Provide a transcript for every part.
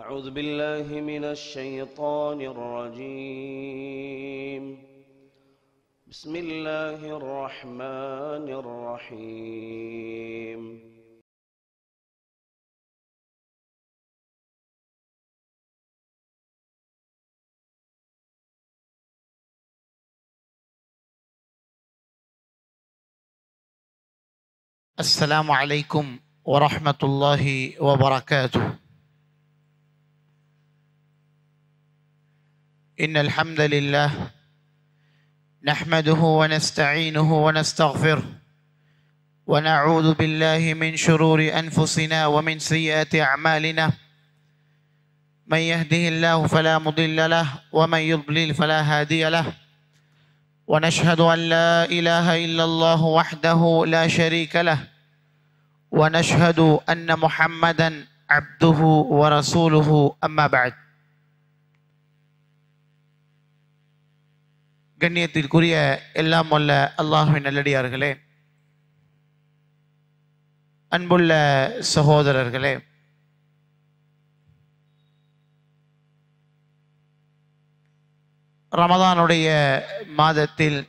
أعوذ بالله من الشيطان الرجيم. بسم الله الرحمن الرحيم. السلام عليكم ورحمة الله وبركاته. إن الحمد لله نحمده ونستعينه ونستغفره ونعوذ بالله من شرور أنفسنا ومن سيئات أعمالنا. من يهده الله فلا مضل له ومن يضلل فلا هادي له. ونشهد أن لا إله إلا الله وحده لا شريك له ونشهد أن محمدا عبده ورسوله. أما بعد. கண்ணியத்திற்குரிய எல்லாம் வல்ல அல்லாஹ்வின் நல்லடியார்களே, அன்புள்ள சகோதரர்களே, ரமதானுடைய மாதத்தில்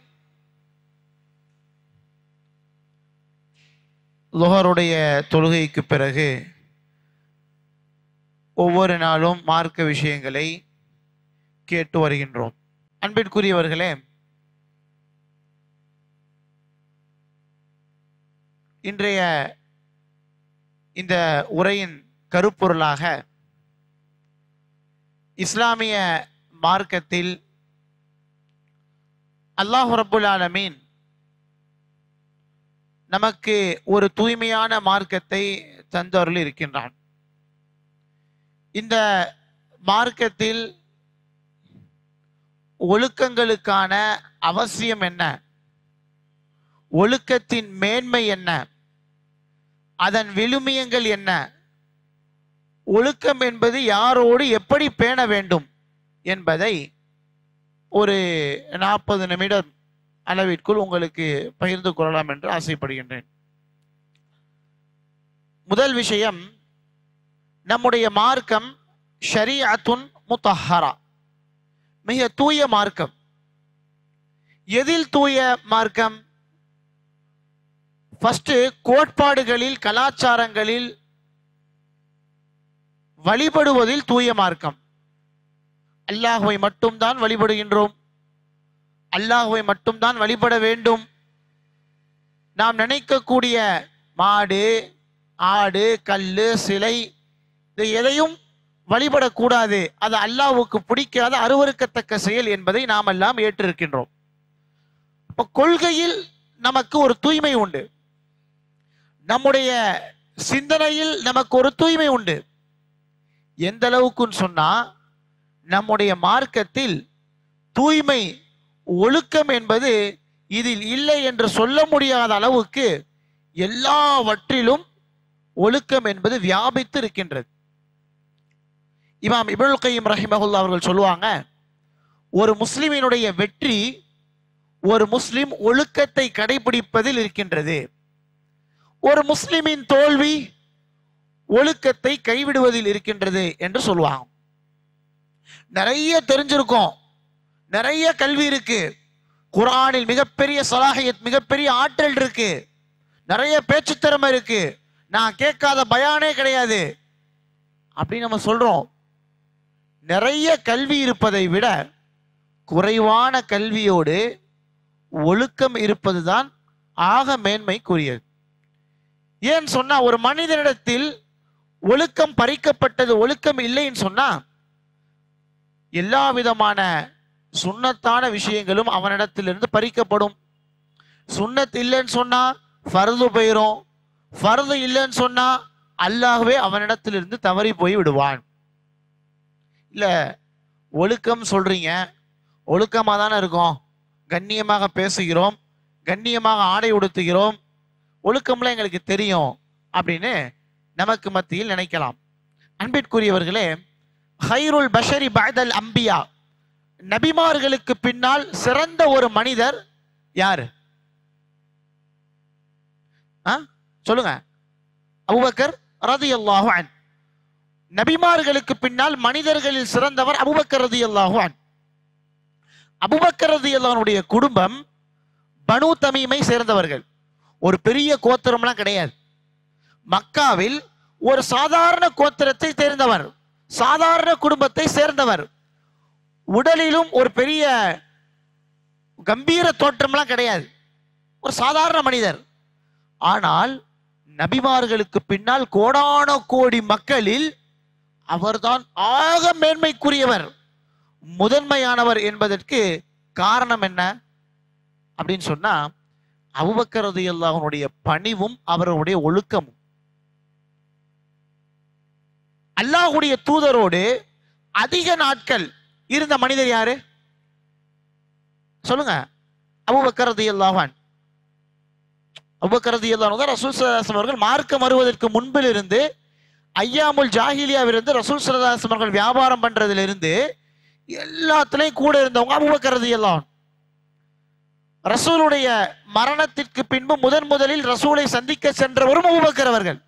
லுஹருடைய தொழுகைக்கு பிறகு ஒவ்வொரு நாளும் மார்க்க விஷயங்களை கேட்டு வருகின்றோம். அன்பிற்குரியவர்களே, இன்றைய இந்த உரையின் கருப்பொருளாக இஸ்லாமிய மார்க்கத்தில் அல்லாஹ் ரப்புல் ஆலமீன் நமக்கு ஒரு தூய்மையான மார்க்கத்தை தந்தருள் இருக்கின்றான். இந்த மார்க்கத்தில் ஒழுக்கங்களுக்கான அவசியம் என்ன, ஒழுக்கத்தின் மேன்மை என்ன, அதன் விழுமியங்கள் என்ன, ஒழுக்கம் என்பது யாரோடு எப்படி பேண வேண்டும் என்பதை ஒரு 40 நிமிடம் அளவிற்குள் உங்களுக்கு பகிர்ந்து கொள்ளலாம் என்று ஆசைப்படுகின்றேன். முதல் விஷயம், நம்முடைய மார்க்கம் ஷரீஅத்துன் முத்தஹரா, மிக தூய மார்க்கம். எதில் தூய மார்க்கம்? ஃபர்ஸ்ட், கோட்பாடுகளில், கலாச்சாரங்களில், வழிபடுவதில் தூய மார்க்கம். அல்லாஹ்வை மட்டும்தான் வழிபடுகின்றோம், அல்லாஹ்வை மட்டும்தான் வழிபட வேண்டும். நாம் நினைக்கக்கூடிய மாடு, ஆடு, கல்லு, சிலை, இது எதையும் வழிபடக்கூடாது. அது அல்லாஹ்வுக்கு பிடிக்காத அருவருக்கத்தக்க செயல் என்பதை நாம் எல்லாம் ஏற்றிருக்கின்றோம். இப்போ கொள்கையில் நமக்கு ஒரு தூய்மை உண்டு, நம்முடைய சிந்தனையில் நமக்கு ஒரு தூய்மை உண்டு. எந்த அளவுக்குன்னு சொன்னா, நம்முடைய மார்க்கத்தில் தூய்மை, ஒழுக்கம் என்பது இதில் இல்லை என்று சொல்ல முடியாத அளவுக்கு எல்லாவற்றிலும் ஒழுக்கம் என்பது வியாபித்து இருக்கின்றது. இமாம் இப்னுல் கய்யிம் ரஹிமஹுல்லாஹ் அவர்கள் சொல்லுவாங்க, ஒரு முஸ்லிமினுடைய வெற்றி ஒரு முஸ்லிம் ஒழுக்கத்தை கடைபிடிப்பதில் இருக்கின்றது. ஒரு முஸ்லிமின் தோல்வி ஒழுக்கத்தை கைவிடுவதில் இருக்கின்றது என்று சொல்லுவாங்க. நிறைய தெரிஞ்சிருக்கும், நிறைய கல்வி இருக்கு, குர்ஆனில் மிகப்பெரிய சலாஹியத், மிகப்பெரிய ஆற்றல் இருக்கு, நிறைய பேச்சு திறமை இருக்கு, நான் கேட்காத பயானே கிடையாது அப்படின்னு நம்ம சொல்றோம். நிறைய கல்வி இருப்பதை விட குறைவான கல்வியோடு ஒழுக்கம் இருப்பதுதான் ஆக மேன்மைக்குரியது. ஏன் சொன்னா, ஒரு மனிதனிடத்தில் ஒழுக்கம் பறிக்கப்பட்டது, ஒழுக்கம் இல்லைன்னு சொன்னா எல்லா விதமான சுன்னத்தான விஷயங்களும் அவனிடத்திலிருந்து பறிக்கப்படும். சுன்னத் இல்லைன்னு சொன்னா ஃபர்து போயிரும், ஃபர்து இல்லைன்னு சொன்னா அல்லாஹ்வே அவனிடத்திலிருந்து தவறி போய் விடுவான். இல்ல, ஒழுக்கம் சொல்றீங்க, ஒழுக்கமா தானே இருக்கோம், கண்ணியமாக பேசுகிறோம், கண்ணியமாக ஆடை உடுத்துகிறோம், ஒழுக்கம்லாம் எங்களுக்கு தெரியும் அப்படின்னு நமக்கு மத்தியில் நினைக்கலாம். அன்பிற்குரியவர்களே, ஹைருல் பஷரி பஅதல் அம்பியா, நபிமார்களுக்கு பின்னால் சிறந்த ஒரு மனிதர் யாரு? சொல்லுங்க. அபூபக்கர் ரலியல்லாஹு அன்ஹு. நபிமார்களுக்கு பின்னால் மனிதர்களில் சிறந்தவர் அபூபக்கர் ரலியல்லாஹு அன்ஹு. அபூபக்கர் ரலியல்லாஹு அன்ஹுடைய குடும்பம் பனு தமீமை சேர்ந்தவர்கள். ஒரு பெரிய கோத்திரம்லாம் கிடையாது. மக்காவில் ஒரு சாதாரண கோத்திரத்தை சேர்ந்தவர், சாதாரண குடும்பத்தை சேர்ந்தவர். உடலிலும் ஒரு பெரிய கம்பீர தோற்றம்லாம் கிடையாது, ஒரு சாதாரண மனிதர். ஆனால் நபிமார்களுக்கு பின்னால் கோடான கோடி மக்களில் அவர்தான் ஆக மேன்மைக்குரியவர், முதன்மையானவர் என்பதற்கு காரணம் என்ன அப்படின்னு சொன்னா, அபூபக்கர் ரலியல்லாஹு அன்ஹுடைய பணிவும் அவருடைய ஒழுக்கமும். அல்லாஹ்வுடைய தூதரோடு அதிக நாட்கள் இருந்த மனிதர் யாரு சொல்லுங்க? அபூபக்கர் ரலியல்லாஹு அன்ஹு. அபூபக்கர் ரலியல்லாஹு அன்ஹு ரசூல் ஸல்லல்லாஹு அலைஹி வஸல்லம் அவர்கள் மார்க்கம் வருவதற்கு முன்பிலிருந்து, ஐயாமுல் ஜாஹிலியாவிலிருந்து, ரசூல் ஸல்லல்லாஹு அலைஹி வஸல்லம் அவர்கள் வியாபாரம் பண்றதிலிருந்து எல்லாத்துலயும் கூட இருந்தவங்க அபூபக்கர் ரலியல்லாஹு அன்ஹு. ரசூலுடைய மரணத்திற்கு பின்பு முதலில் ரசூலை சந்திக்க சென்றவரும் அபூபக்கர் அவர்கள்.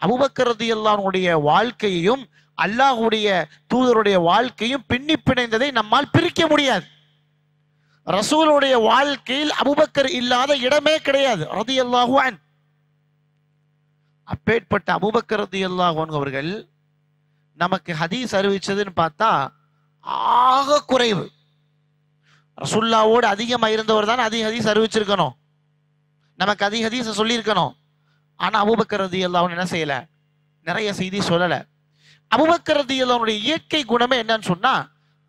அபூபக்கர் ரலியல்லாஹு அன்ஹுடைய வாழ்க்கையையும் அல்லாஹ்வுடைய தூதருடைய வாழ்க்கையும் பின்னி பிணைந்ததை நம்மால் பிரிக்க முடியாது. ரசூலுடைய வாழ்க்கையில் அபூபக்கர் இல்லாத இடமே கிடையாது ரலியல்லாஹு அன்ஹு. அப்பேற்பட்ட அபூபக்கர் ரலியல்லாஹு அன்ஹு அவர்கள் நமக்கு ஹதீஸ் அறிவிச்சதுன்னு பார்த்தா ஆக குறைவு. ரசூலுல்லாவோடு அதிகமாக இருந்தவர் தான் அதிக ஹதீஸ் அறிவிச்சிருக்கணும், நமக்கு அதிக ஹதீஸை சொல்லியிருக்கணும். ஆனா அபூபக்கர் ரலியல்லாஹு அன்ஹு என்ன செய்யல, நிறைய செய்தி சொல்லல. அபூபக்கர் ரலியல்லாஹு அன்ஹுடைய இயற்கை குணமே என்னன்னு சொன்னா,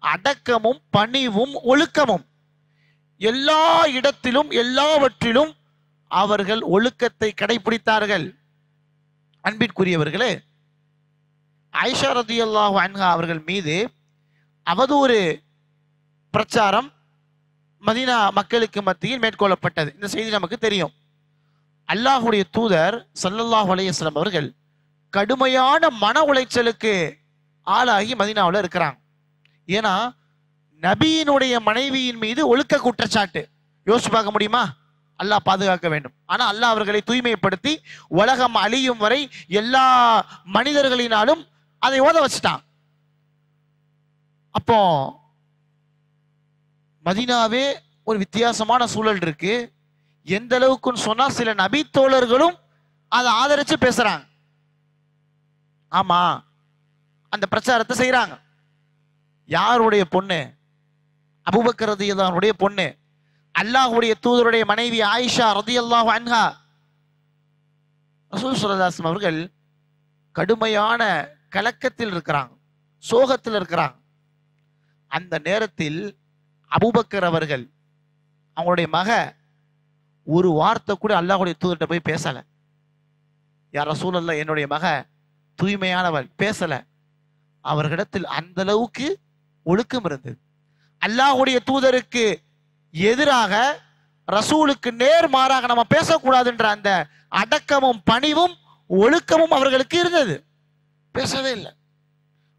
அடக்கமும் பணிவும் ஒழுக்கமும். எல்லா இடத்திலும் எல்லாவற்றிலும் அவர்கள் ஒழுக்கத்தை கடைபிடித்தார்கள். அன்பிற்குரியவர்களே, ஆயிஷா ரலியல்லாஹு அன்ஹா அவர்கள் மீது அவதூறு பிரச்சாரம் மதீனா மக்களுக்கு மத்தியில் மேற்கொள்ளப்பட்டது. இந்த செய்தி நமக்கு தெரியும். அல்லாஹ்வுடைய தூதர் ஸல்லல்லாஹு அலைஹி வஸல்லம் அவர்கள் கடுமையான மன உளைச்சலுக்கு ஆளாகி மதீனாவில் இருக்கிறாங்க. ஏன்னா நபியினுடைய மனைவியின் மீது ஒழுக்க குற்றச்சாட்டு. யோசிச்சு பார்க்க முடியுமா? அல்லாஹ் பாதுகாக்க வேண்டும். ஆனா அல்லாஹ் அவர்களை தூய்மைப்படுத்தி உலகம் அழியும் வரை எல்லா மனிதர்களினாலும் அதை ஓத வச்சுட்டான். அப்போ மதீனாவே ஒரு வித்தியாசமான சூழல் இருக்கு. எந்த அளவுக்குன்னு சொன்னா, சில நபி தோழர்களும் அதை ஆதரிச்சு பேசுறாங்க. ஆமா, அந்த பிரச்சாரத்தை செய்யறாங்க. யாருடைய பொண்ணு? அபூபக்கர் ரலியல்லாஹு அன்ஹுடைய பொண்ணு, அல்லாஹ்வுடைய தூதருடைய மனைவி ஆயிஷா ரலியல்லாஹு அன்ஹா. ரசூல் ஸல்லல்லாஹு அலைஹி வஸல்லம் அவர்கள் கடுமையான கலக்கத்தில் இருக்கிறாங்க, சோகத்தில் இருக்கிறாங்க. அந்த நேரத்தில் அபூபக்கர் அவர்கள் அவங்களுடைய மக ஒரு வார்த்தை கூட அல்லாஹ்வுடைய தூதர்கிட்ட போய் பேசல. யார் ரசூலல்லாஹ், என்னுடைய மக தூய்மையானவள், பேசல. அவர்களிடத்தில் அந்த அளவுக்கு ஒழுக்கம் இருந்தது. அல்லாஹ்வுடைய தூதருக்கு எதிராக, ரசூலுக்கு நேர்மாறாக நம்ம பேசக்கூடாதுன்ற அந்த அடக்கமும் பணிவும் ஒழுக்கமும் அவர்களுக்கு இருந்தது. பேசவே இல்லை.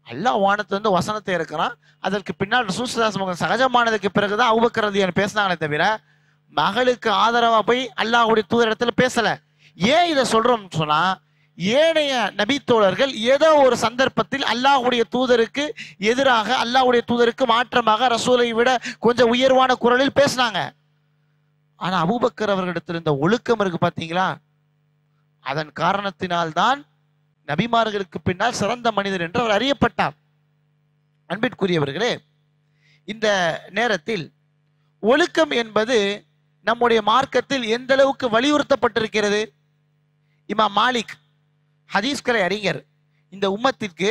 அல்லாஹ் வானத்திலிருந்து வசனத்தை இருக்கிறான். அதற்கு பின்னால் ரசூல் ஸல்லல்லாஹு அலைஹி வஸல்லம் சகஜமானதுக்கு பிறகுதான் அபூபக்கர் ரலியல்லாஹு அன்ஹு பேசினாங்களே தவிர மகளுக்கு ஆதரவா போய் அல்லாஹ்வுடைய தூதர் இடத்துல பேசல. ஏன் இதை சொல்றோம்னு சொன்னா, ஏனைய நபி தோழர்கள் ஏதோ ஒரு சந்தர்ப்பத்தில் அல்லாஹ்வுடைய தூதருக்கு எதிராக, அல்லாஹ்வுடைய தூதருக்கு மாற்றமாக ரசூலை விட கொஞ்சம் உயர்வான குரலில் பேசினாங்க. ஆனா அபூபக்கர் அவர்களிடத்தில் இந்த ஒழுக்கம் இருக்கு பாத்தீங்களா, அதன் காரணத்தினால்தான் நபிமார்களுக்கு பின்னால் சிறந்த மனிதர் என்று அவர் அறியப்பட்டார். அன்பிற்குரியவர்களே, இந்த நேரத்தில் ஒழுக்கம் என்பது நம்முடைய மார்க்கத்தில் எந்த அளவுக்கு வலியுறுத்தப்பட்டிருக்கிறது? இமாம் மாலிக் ஹதீஸ்களை அறிஞர், இந்த உம்மத்திற்கு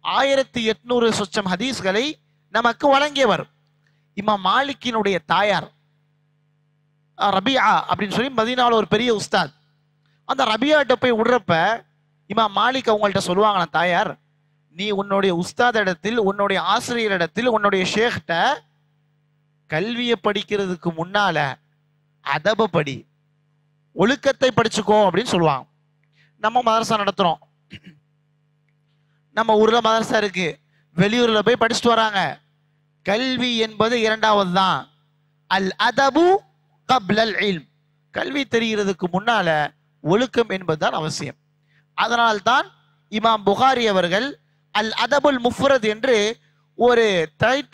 1800 சொச்சம் ஹதீஸ்களை நமக்கு வழங்கியவர். இமாம் மாலிக்கினுடைய தாயார் ரபியா அப்படின்னு சொல்லி மதீனாவில் ஒரு பெரிய உஸ்தாத். அந்த ரபியாட்ட போய் விடுறப்ப இமாம் மாலிக் அவங்கள்ட்ட சொல்லுவாங்களாம், தாயார், நீ உன்னுடைய உஸ்தாத் இடத்தில், உன்னுடைய ஆசிரியர் இடத்தில், உன்னுடைய ஷேக்ட்ட கல்வியை படிக்கிறதுக்கு முன்னால அதப படி, ஒழுக்கத்தை படிச்சுக்கோ அப்படின்னு சொல்லுவாங்க. நம்ம மதரசா நடத்துறோம், நம்ம ஊர்ல மதரசா இருக்கு, வெளியூர்ல போய் படிச்சுட்டு வராங்க. கல்வி என்பது இரண்டாவது தான். அல் அதபு கப்லல் இல்ம், கல்வி தெரிகிறதுக்கு முன்னால ஒழுக்கம் என்பதுதான் அவசியம். அதனால்தான் இமாம் புகாரி அவர்கள் அல் அதபுல் முஃப்ரத் என்று ஒரு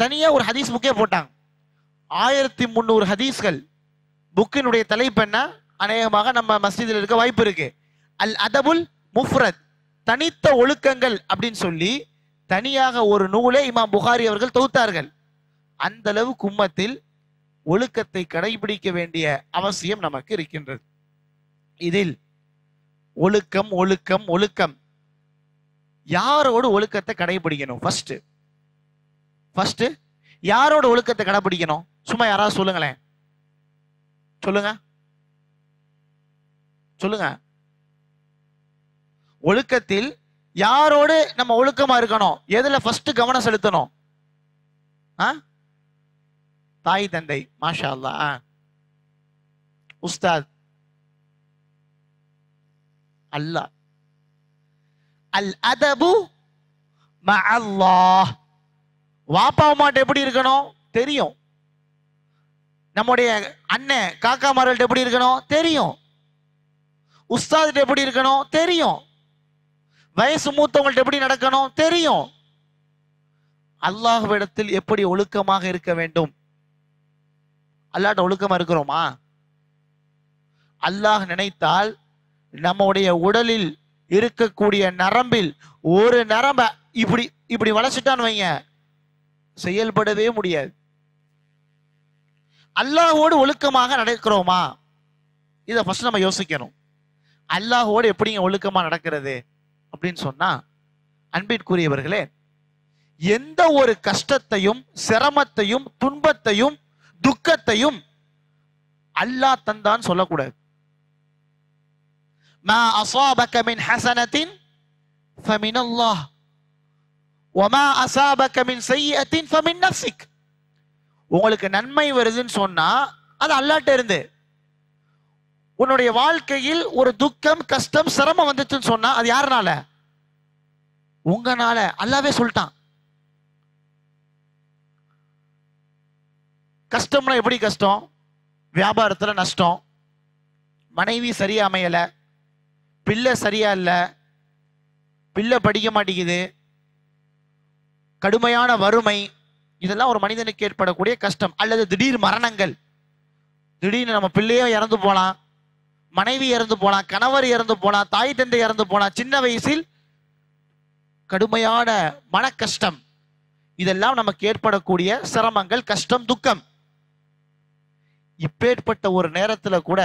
தனியா ஒரு ஹதீஸ் புக்கே போட்டாங்க. 1300 ஹதீஸ்கள். புக்கினுடைய தலைப்பு என்ன? அநேகமாக நம்ம மஸ்ஜிதில் இருக்க வாய்ப்பு இருக்கு. அல் அதபுல் முஃப்ரத், தனித்த ஒழுக்கங்கள் அப்படின்னு சொல்லி தனியாக ஒரு நூலை இமாம் புகாரி அவர்கள் தொகுத்தார்கள். அந்த அளவுக்கு உம்மத்தில் ஒழுக்கத்தை கடைபிடிக்க வேண்டிய அவசியம் நமக்கு இருக்கின்றது. இதில் ஒழுக்கம் ஒழுக்கம் ஒழுக்கம் யாரோடு ஒழுக்கத்தை கடைபிடிக்கணும்? ஃபர்ஸ்ட் யாரோட ஒழுக்கத்தை கடைபிடிக்கணும்? சும்மா யாராவது சொல்லுங்களேன், சொல்லுங்க. ஒழுக்கத்தில் யாரோடு நம்ம ஒழுக்கமா இருக்கணும்? எதுல ஃபர்ஸ்ட் கவனம் செலுத்தணும்? தாய் தந்தை. மாஷா அல்லாஹ். உஸ்தாத். அல்லாஹ். அல் அதபு மஅல்லாஹ். வாப்பா அம்மாட்ட எப்படி இருக்கணும் தெரியும். நம்முடைய அண்ணன் காக்கா மார்கள்ட்ட எப்படி இருக்கணும் தெரியும். உஸ்தாத்கிட்ட எப்படி இருக்கணும் தெரியும். வயசு மூத்தவங்கள்ட்ட எப்படி நடக்கணும் தெரியும். அல்லாஹ்விடத்தில் எப்படி ஒழுக்கமாக இருக்க வேண்டும்? அல்லாஹ்ட்ட ஒழுக்கமா இருக்கிறோமா? அல்லாஹ் நினைத்தால் நம்முடைய உடலில் இருக்கக்கூடிய நரம்பில் ஒரு நரம்ப இப்படி இப்படி வளைச்சிட்டான்னு வைங்க, செயல்படவே முடியாது. அல்லாஹோடு ஒழுக்கமாக நடக்கிறோமா? இதை ஃபர்ஸ்ட் நம்ம யோசிக்கணும். அல்லாஹோடு எப்படிங்க ஒழுக்கமா நடக்கிறது அப்படின்னு சொன்னா, அன்பிற்குரியவர்களே, எந்த ஒரு கஷ்டத்தையும் சிரமத்தையும் துன்பத்தையும் துக்கத்தையும் அல்லாஹ் தந்தான் சொல்லக்கூடாது. மா அஸாபக மின் ஹஸனத்தின் ஃபமினல்லாஹ் வமா அஸாபக மின் ஸய்யிஅத்தின் ஃபமின் நஃப்ஸிக். உங்களுக்கு நன்மை வருதுன்னு சொன்னா அது அல்லாஹ்ட்ட இருந்து. உன்னுடைய வாழ்க்கையில் ஒரு துக்கம் கஷ்டம் சிரமம் வந்துச்சுன்னு சொன்னா அது யாருனால? உங்கனால. அல்லாஹ்வே சொல்லிட்டான். கஷ்டம்னா எப்படி கஷ்டம்? வியாபாரத்துல நஷ்டம், மனைவி சரியா அமையல, பிள்ளை சரியா இல்ல, பிள்ளை படிக்க மாட்டேங்குது, கடுமையான வறுமை, இதெல்லாம் ஒரு மனிதனுக்கு ஏற்படக்கூடிய கஷ்டம். அல்லது திடீர் மரணங்கள், திடீர்னு நம்ம பிள்ளையோ இறந்து போலாம், மனைவி இறந்து போலாம், கணவர் இறந்து போலாம், தாய் தந்தை இறந்து போலாம், சின்ன வயசில் கடுமையான மன கஷ்டம், இதெல்லாம் நமக்கு ஏற்படக்கூடிய சிரமங்கள், கஷ்டம், துக்கம். இப்பேற்பட்ட ஒரு நேரத்துல கூட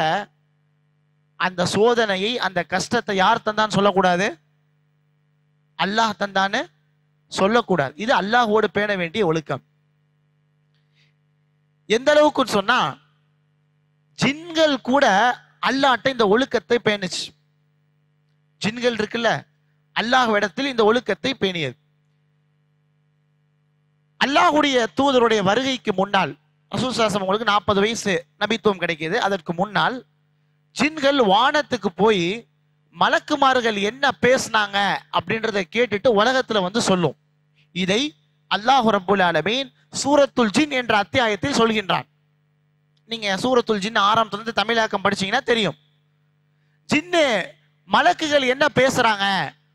அந்த சோதனையை அந்த கஷ்டத்தை யார் தந்தான்னு சொல்லக்கூடாது, அல்லாஹ் தந்தான்னு சொல்லக்கூடாது. இது அல்லாஹோடு பேண வேண்டிய ஒழுக்கம். எந்த அளவுக்கு சொன்னா, ஜின்கள் கூட அல்லாஹ்ட்ட இந்த ஒழுக்கத்தை பேணுச்சு. ஜின்கள் இருக்குல்ல, அல்லாஹ்விடத்தில் இந்த ஒழுக்கத்தை பேணியது. அல்லாஹ்வுடைய தூதருடைய வருகைக்கு முன்னால், ரசூல் ஸல்லல்லாஹு அலைஹி வஸல்லம் உங்களுக்கு 40 வயசு நபித்துவம் கிடைக்கிது. அதற்கு முன்னால் ஜின்கள் வானத்துக்கு போய் மலக்குமார்கள் என்ன பேசினாங்க அப்படின்றத கேட்டுட்டு உலகத்துல வந்து சொல்லும். இதை அல்லாஹ் ரப்புல் ஆலமீன் சூரத்துல் ஜின் என்ற அத்தியாயத்தில் சொல்கின்றான். நீங்க சூரத்துல் ஜின் ஆரம்பத்துல தமிழாக்கம் படிச்சீங்கன்னா தெரியும். ஜின்னு மலக்குகள் என்ன பேசுறாங்க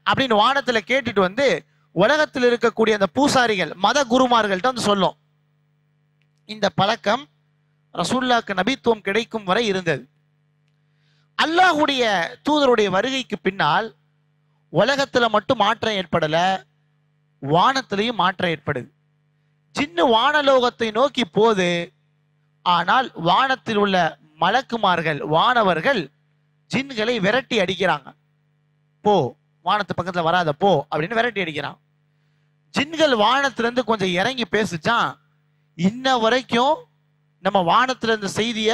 அப்படின்னு வானத்துல கேட்டுட்டு வந்து உலகத்தில் இருக்கக்கூடிய அந்த பூசாரிகள் மத குருமார்கள்ட்ட வந்து சொல்லும். இந்த பழக்கம் ரசூலுல்லாஹ்க்கு நபித்துவம் கிடைக்கும் வரை இருந்தது. அல்லாஹ்வுடைய தூதருடைய வருகைக்கு பின்னால் உலகத்துல மட்டும் மாற்றம் ஏற்படல, வானத்திலையும் மாற்றம் ஏற்படுது. ஜின்னு வானலோகத்தை நோக்கி போது, ஆனால் வானத்தில் உள்ள மலக்குமார்கள் வானவர்கள் ஜின்களை விரட்டி அடிக்கிறாங்க. போ, வானத்து பக்கத்துல வராத போ அப்படின்னு விரட்டி அடிக்கிறான். ஜின்கள் வானத்திலிருந்து கொஞ்சம் இறங்கி பேசிச்சான், இன்ன வரைக்கும் நம்ம வானத்துல இருந்த செய்திய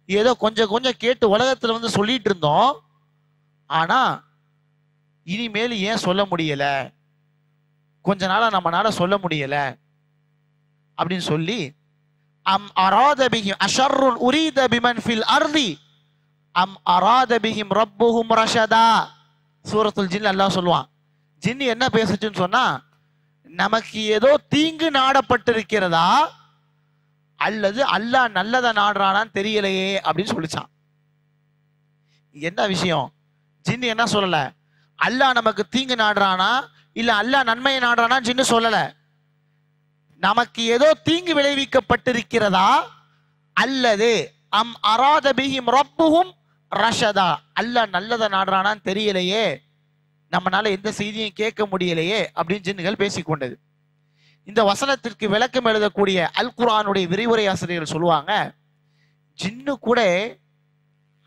ஏதோ கொஞ்சம் கொஞ்சம் கேட்டு உலகத்துல வந்து சொல்லிட்டு இருந்தோம், ஆனா இனிமேல் ஏன் சொல்ல முடியல, கொஞ்ச நாளா நம்மனால சொல்ல முடியல அப்படின்னு சொல்லி, அம் அராத பிஹிம் அஷர்ருன் உரீத பிமன் ஃபில் அர்தி அம் அராத பிஹிம் ரப்புஹும் ரஷதா. சூரத்துல் ஜின் அல்லாஹ் சொல்லுவான். ஜின் என்ன பேசுச்சுன்னு சொன்னா, நமக்கு ஏதோ தீங்கு நாடப்பட்டிருக்கிறதா அல்லது அல்லாஹ் நல்லதை நாடுறானான்னு தெரியலையே அப்படின்னு சொல்லிச்சான். என்ன விஷயம்? ஜின் என்ன சொல்லல, அல்லாஹ் நமக்கு தீங்கு நாடுறானா இல்ல அல்லாஹ் நன்மையை நாடுறானா ஜின்னு சொல்லல. நமக்கு ஏதோ தீங்கு விளைவிக்கப்பட்டிருக்கிறதா அல்லது அம் அராத பிஹிம் ரப்புஹும் ரஷதா, அல்லாஹ் நல்லதை நாடுறானான்னு தெரியலையே, நம்மளால எந்த செய்தியும் கேட்க முடியலையே அப்படின்னு ஜின்னுகள் பேசிக்கொண்டது. இந்த வசனத்திற்கு விளக்கம் எழுதக்கூடிய அல் குர்ஆனுடைய விரிவுரை ஆசிரியர்கள் சொல்லுவாங்க, ஜின்னு கூட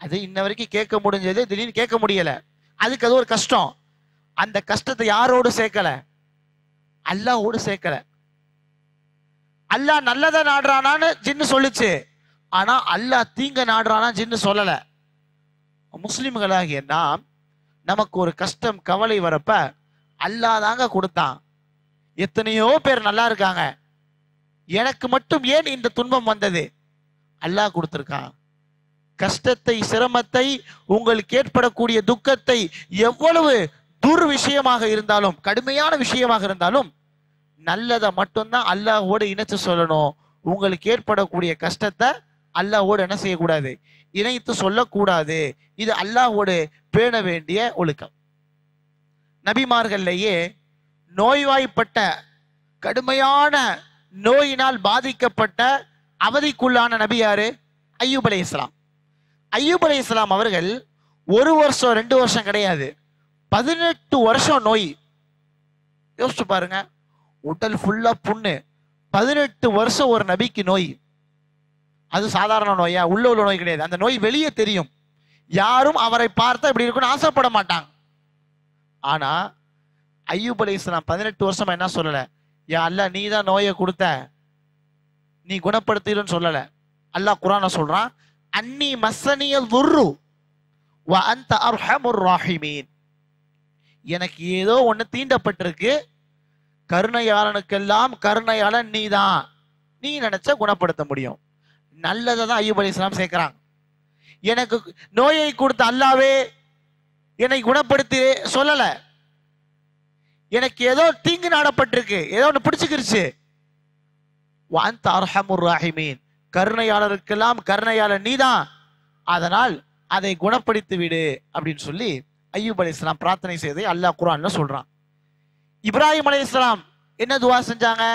அது இன்ன வரைக்கும் கேட்க முடிஞ்சது, திடீர்னு கேட்க முடியல, அதுக்கு அது ஒரு கஷ்டம். அந்த கஷ்டத்தை யாரோடு சேர்க்கல? அல்லாஹ்வோடு சேர்க்கல. அல்லாஹ் நல்லதை நாடுறானான்னு ஜின்னு சொல்லுச்சு, ஆனா அல்லாஹ் தீங்க நாடுறானா ஜின்னு சொல்லல. முஸ்லிம்களாகிய நாம் நமக்கு ஒரு கஷ்டம் கவலை வரப்ப அல்லாஹ் தாங்க கொடுத்தான், எத்தனையோ பேர் நல்லா இருக்காங்க, எனக்கு மட்டும் ஏன் இந்த துன்பம் வந்தது? அல்லாஹ் கொடுத்திருக்கான். கஷ்டத்தை சிரமத்தை உங்களுக்கு ஏற்படக்கூடிய துக்கத்தை எவ்வளவு துர் விஷயமாக இருந்தாலும் கடுமையான விஷயமாக இருந்தாலும் நல்லதை மட்டும்தான் அல்லாஹ்வோடு இணைத்து சொல்லணும். உங்களுக்கு ஏற்படக்கூடிய கஷ்டத்தை அல்லாஹ்வோடு என்ன செய்யக்கூடாது? இணைத்து சொல்லக்கூடாது. இது அல்லாஹ்வோடு பேண வேண்டிய ஒழுக்கம். நபிமார்கள்லேயே நோய்வாய்ப்பட்ட கடுமையான நோயினால் பாதிக்கப்பட்ட அவதிக்குள்ளான நபி யாரு? அய்யூப் அலைஹிஸ்ஸலாம். அய்யூப் அலைஹிஸ்ஸலாம் அவர்கள் 1 வருஷம் 2 வருஷம் கிடையாது, 18 வருஷம் நோய். யோசிச்சு பாருங்க, உடல் ஃபுல்லா புண்ணு, 18 வருஷம் ஒரு நபிக்கு நோய். அது சாதாரண நோயா? உள்ள நோய் கிடையாது. அந்த நோய் வெளியே தெரியும், யாரும் அவரை பார்த்தா இப்படி இருக்குன்னு ஆசைப்பட மாட்டாங்க. ஆனா அய்யூப் அலைஹிஸ்ஸலாம் 18 வருஷமா என்ன சொல்லல? யா அல்லாஹ் நீ தான் நோயை கொடுத்த, நீ குணப்படுத்திடுன்னு சொல்லல. அல்லாஹ் குர்ஆன்ல சொல்றான், அன்னி மஸ்ஸனியல் துர்ரு வ அன்த அர்ஹமுர் ராஹிமீன். எனக்கு ஏதோ ஒண்ணு தீண்டப்பட்டிருக்கு, கருணையாளனுக்கெல்லாம் கருணையாளன் நீ தான், நீ நினைச்ச குணப்படுத்த முடியும். நல்லதை தான் அய்யூப் அலைஹிஸ்ஸலாம் சேர்க்கிறாங்க. எனக்கு நோயை கொடுத்த அல்லாவே என்னை குணப்படுத்தி சொல்லல, எனக்கு ஏதோ தீங்கு நாடப்பட்டிருக்கு, ஏதோ ஒன்று பிடிச்சுக்கிருச்சு. வஅன்த அர்ஹமுர் ராஹிமீன், கருணையாளருக்கெல்லாம் கருணையாளர் நீதான், அதனால் அதை குணப்படுத்தி விடு அப்படின்னு சொல்லி அய்யூப் அலைஹிஸ்ஸலாம் பிரார்த்தனை செய்ததை அல்லாஹ் குர்ஆன்ல சொல்றான். இப்ராஹிம் அலைஹிஸ்ஸலாம் என்ன துஆ செஞ்சாங்க?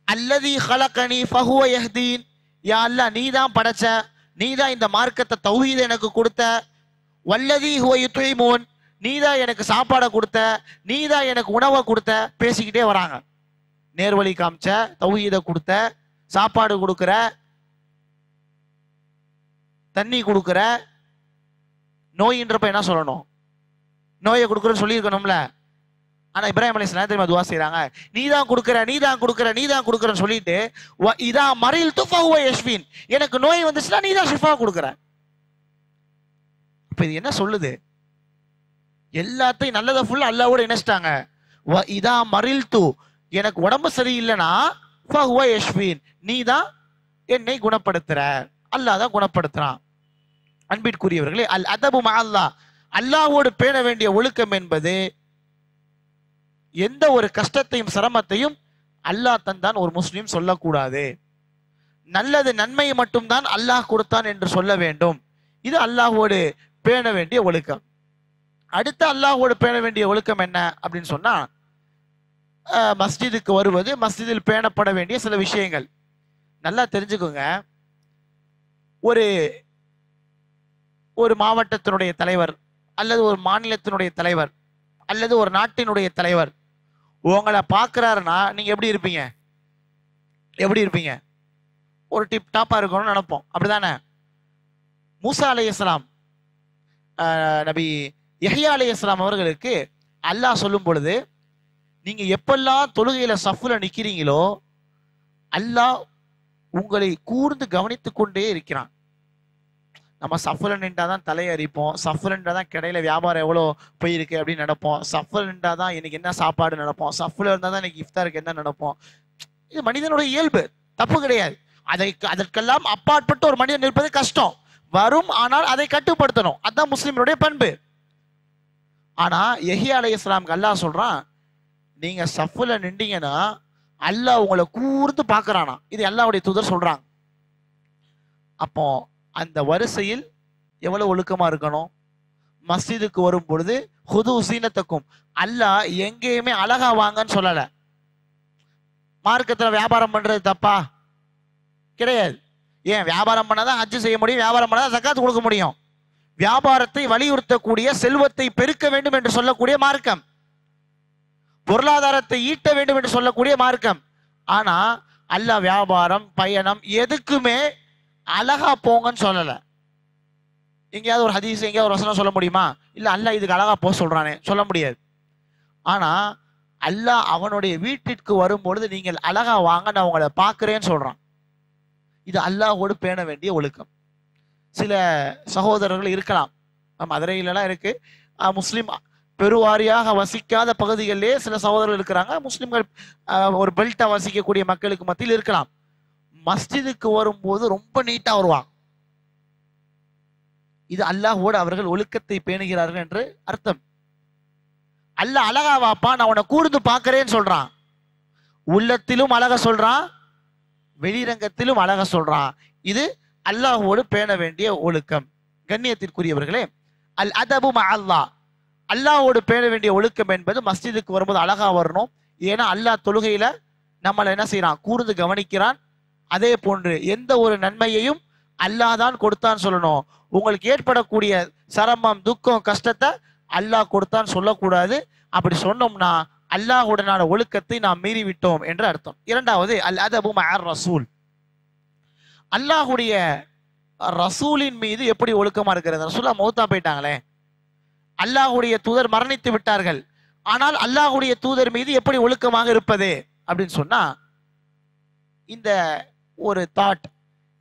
அல்லதி ஹலகனி ஃபஹுவ யஹ்தீன், யா அல்லாஹ் நீதான் படைச்ச, நீதான் இந்த மார்க்கத்தை தௌஹீதை எனக்கு கொடுத்த, வல்லதி ஹுவ யுத்இமூன், நீதான் எனக்கு சாப்பாடை கொடுத்த, நீதான் எனக்கு உணவை கொடுத்த. பேசிக்கிட்டே வராங்க. நேர்வழி காமிச்ச, தௌஹீதை கொடுத்த, சாப்பாடு கொடுக்குற, தண்ணி கொடுக்குற. நோயின்றப்ப என்ன சொல்லணும்? நோயை கொடுக்குறன்னு சொல்லியிருக்கணும்ல. ஆனா இப்ராஹிம் அலைஹிஸ்ஸலாம் தெரியுமா துஆ செய்றாங்க? நீதான் கொடுக்குற, நீதான் கொடுக்குற, நீதான் கொடுக்குறன்னு சொல்லிட்டு இதா மரில் துஃபஹுவ யஷ்ஃபீன், எனக்கு நோய் வந்துச்சுன்னா நீதான் ஷிஃபா கொடுக்குற. அப்ப இது என்ன சொல்லுது? எல்லாத்தையும் நல்லதை ஃபுல்லா அல்லாஹ்வோட இணைச்சிட்டாங்க. இதா மரில் து, எனக்கு உடம்பு சரியில்லைன்னா ஃபஹுவ யஷ்ஃபீன், நீதான் என்னை குணப்படுத்துற, அல்லாஹ் தான் குணப்படுத்துறான். அன்பிற்குரியவர்களே, அல் அதபு மஅ அல்லாஹ், அல்லாஹ்வோடு பேண வேண்டிய ஒழுக்கம் என்பது எந்த ஒரு கஷ்டத்தையும் சிரமத்தையும் அல்லாஹ் தந்தான் ஒரு முஸ்லிம் சொல்லக்கூடாது. நல்லது நன்மையை மட்டும்தான் அல்லாஹ் கொடுத்தான் என்று சொல்ல வேண்டும். இது அல்லாஹ்வோடு பேண வேண்டிய ஒழுக்கம். அடுத்து அல்லாஹ்வோடு பேண வேண்டிய ஒழுக்கம் என்ன அப்படின்னு சொன்னா, மஸ்ஜிதுக்கு வருவது, மஸ்ஜிதில் பேணப்பட வேண்டிய சில விஷயங்கள். நல்லா தெரிஞ்சுக்கோங்க, ஒரு மாவட்டத்தினுடைய தலைவர் அல்லது ஒரு மாநிலத்தினுடைய தலைவர் அல்லது ஒரு நாட்டினுடைய தலைவர் உங்களை பார்க்கிறாருன்னா நீங்க எப்படி இருப்பீங்க? எப்படி இருப்பீங்க? ஒரு டிப் டாப்பா இருக்கணும்னு நினைப்போம், அப்படிதானே? மூசா அலைஹிஸ்ஸலாம், நபி யஹ்யா அலைஹிஸ்ஸலாம் அவர்களுக்கு அல்லாஹ் சொல்லும் பொழுது, நீங்க எப்பெல்லாம் தொழுகையில சஃப்ல நிக்கிறீங்களோ அல்லாஹ் உங்களை கூர்ந்து கவனித்துக் கொண்டே இருக்கிறான். நம்ம சஃப்ல நின்றாதான் தலையறிப்போம், சஃப்ல நின்றாதான் கடையில வியாபாரம் எவ்வளோ போயிருக்கு அப்படின்னு நடப்போம், சஃப்ல நின்றாதான் இன்னைக்கு என்ன சாப்பாடு நடப்போம், சஃப்ல இருந்தா தான் இன்னைக்கு இஃப்தாருக்கு என்ன நடப்போம். இது மனிதனுடைய இயல்பு, தப்பு கிடையாது. அதற்கெல்லாம் அப்பாற்பட்ட ஒரு மனிதன் இருப்பது கஷ்டம் வரும், ஆனால் அதை கட்டுப்படுத்தணும். அதுதான் முஸ்லிம்களுடைய பண்பு. ஆனா யஹ்யா அலைஹிஸ்ஸலாமுக்கு அல்லாஹ் சொல்றான், நீங்க சஃப்ல நின்றீங்கன்னா அல்லாஹ் உங்களை கூர்ந்து பார்க்கறானா. இது அல்லாஹ்வுடைய தூதர் சொல்றாங்க. அப்போ அந்த வரிசையில் எவ்வளவு ஒழுக்கமா இருக்கணும்? மஸ்ஜிதுக்கு வரும் பொழுது ஹுது சீனத்துக்கும். அல்லாஹ் எங்கேயுமே அழகா வாங்கன்னு சொல்லல. மார்க்கத்துல வியாபாரம் பண்றது தப்பா? கிடையாது. ஏன் வியாபாரம் பண்ணாதான் ஹஜ் செய்ய முடியும், வியாபாரம் பண்ணாதான் ஜகாத் கொடுக்க முடியும். வியாபாரத்தை வலியுறுத்தக்கூடிய, செல்வத்தை பெருக்க வேண்டும் என்று சொல்லக்கூடிய மார்க்கம், பொருளாதாரத்தை ஈட்ட வேண்டும் என்று சொல்லக்கூடிய மார்க்கம். ஆனா அல்லாஹ் வியாபாரம், பயணம் எதுக்குமே அழகா போங்கன்னு சொல்லல. எங்கேயாவது ஒரு ஹதீஸ், எங்கேயாவது ஒரு வசனம் சொல்ல முடியுமா? இல்ல அல்லாஹ் இதுக்கு அழகா போக சொல்றானே, சொல்ல முடியாது. ஆனா அல்லாஹ் அவனுடைய வீட்டிற்கு வரும்பொழுது நீங்கள் அழகா வாங்க, நான் உங்களை பார்க்கிறேன்னு சொல்றான். இது அல்லாஹோடு பேண வேண்டிய ஒழுக்கம். சில சகோதரர்கள் இருக்கலாம், மதுரையிலலாம் இருக்கு, முஸ்லிம் பெருவாரியாக வசிக்காத பகுதிகளிலே சில சகோதரர்கள் இருக்கிறாங்க. முஸ்லிம்கள் ஒரு பெல்ட்டா வசிக்கக்கூடிய மக்களுக்கு மத்தியில் இருக்கலாம். மஸ்ஜிதுக்கு வரும்போது ரொம்ப நீட்டா வருவாங்க. இது அல்லாஹோடு அவர்கள் ஒழுக்கத்தை பேணுகிறார்கள் என்று அர்த்தம். அல்லாஹ் அழகா வாப்பா, நான் உன்னை கூர்ந்து பார்க்கிறேன்னு சொல்றான். உள்ளத்திலும் அழக சொல்றான், வெளிரங்கத்திலும் அழக சொல்றான். இது அல்லாஹோடு பேண வேண்டிய ஒழுக்கம். கண்ணியத்திற்குரியவர்களே, அல் அதபு மஅல்லாஹ், அல்லாஹோடு பேண வேண்டிய ஒழுக்கம் என்பது மஸ்ஜிதுக்கு வரும்போது அழகா வரணும். ஏன்னா அல்லாஹ் தொழுகையில நம்மளை என்ன செய்யறான்? கூர்ந்து கவனிக்கிறான். அதே போன்று எந்த ஒரு நன்மையையும் அல்லாஹ் தான் கொடுத்தான்னு சொல்லணும். உங்களுக்கு ஏற்படக்கூடிய சிரமம், துக்கம், கஷ்டத்தை அல்லாஹ் கொடுத்தான்னு சொல்லக்கூடாது. அப்படி சொன்னோம்னா அல்லாஹுடனான ஒழுக்கத்தை நாம் மீறிவிட்டோம் என்று அர்த்தம். இரண்டாவது, அல் அதபு மஅர் ரசூல், அல்லாஹுடைய ரசூலின் மீது எப்படி ஒழுக்கமா இருக்கிறது? ரசூலா மௌத்தா போயிட்டாங்களே, அல்லாஹுடைய தூதர் மரணித்து விட்டார்கள். ஆனால் அல்லாஹுடைய தூதர் மீது எப்படி ஒழுக்கமாக இருப்பது அப்படின்னு சொன்னா, இந்த ஒரு தாட்,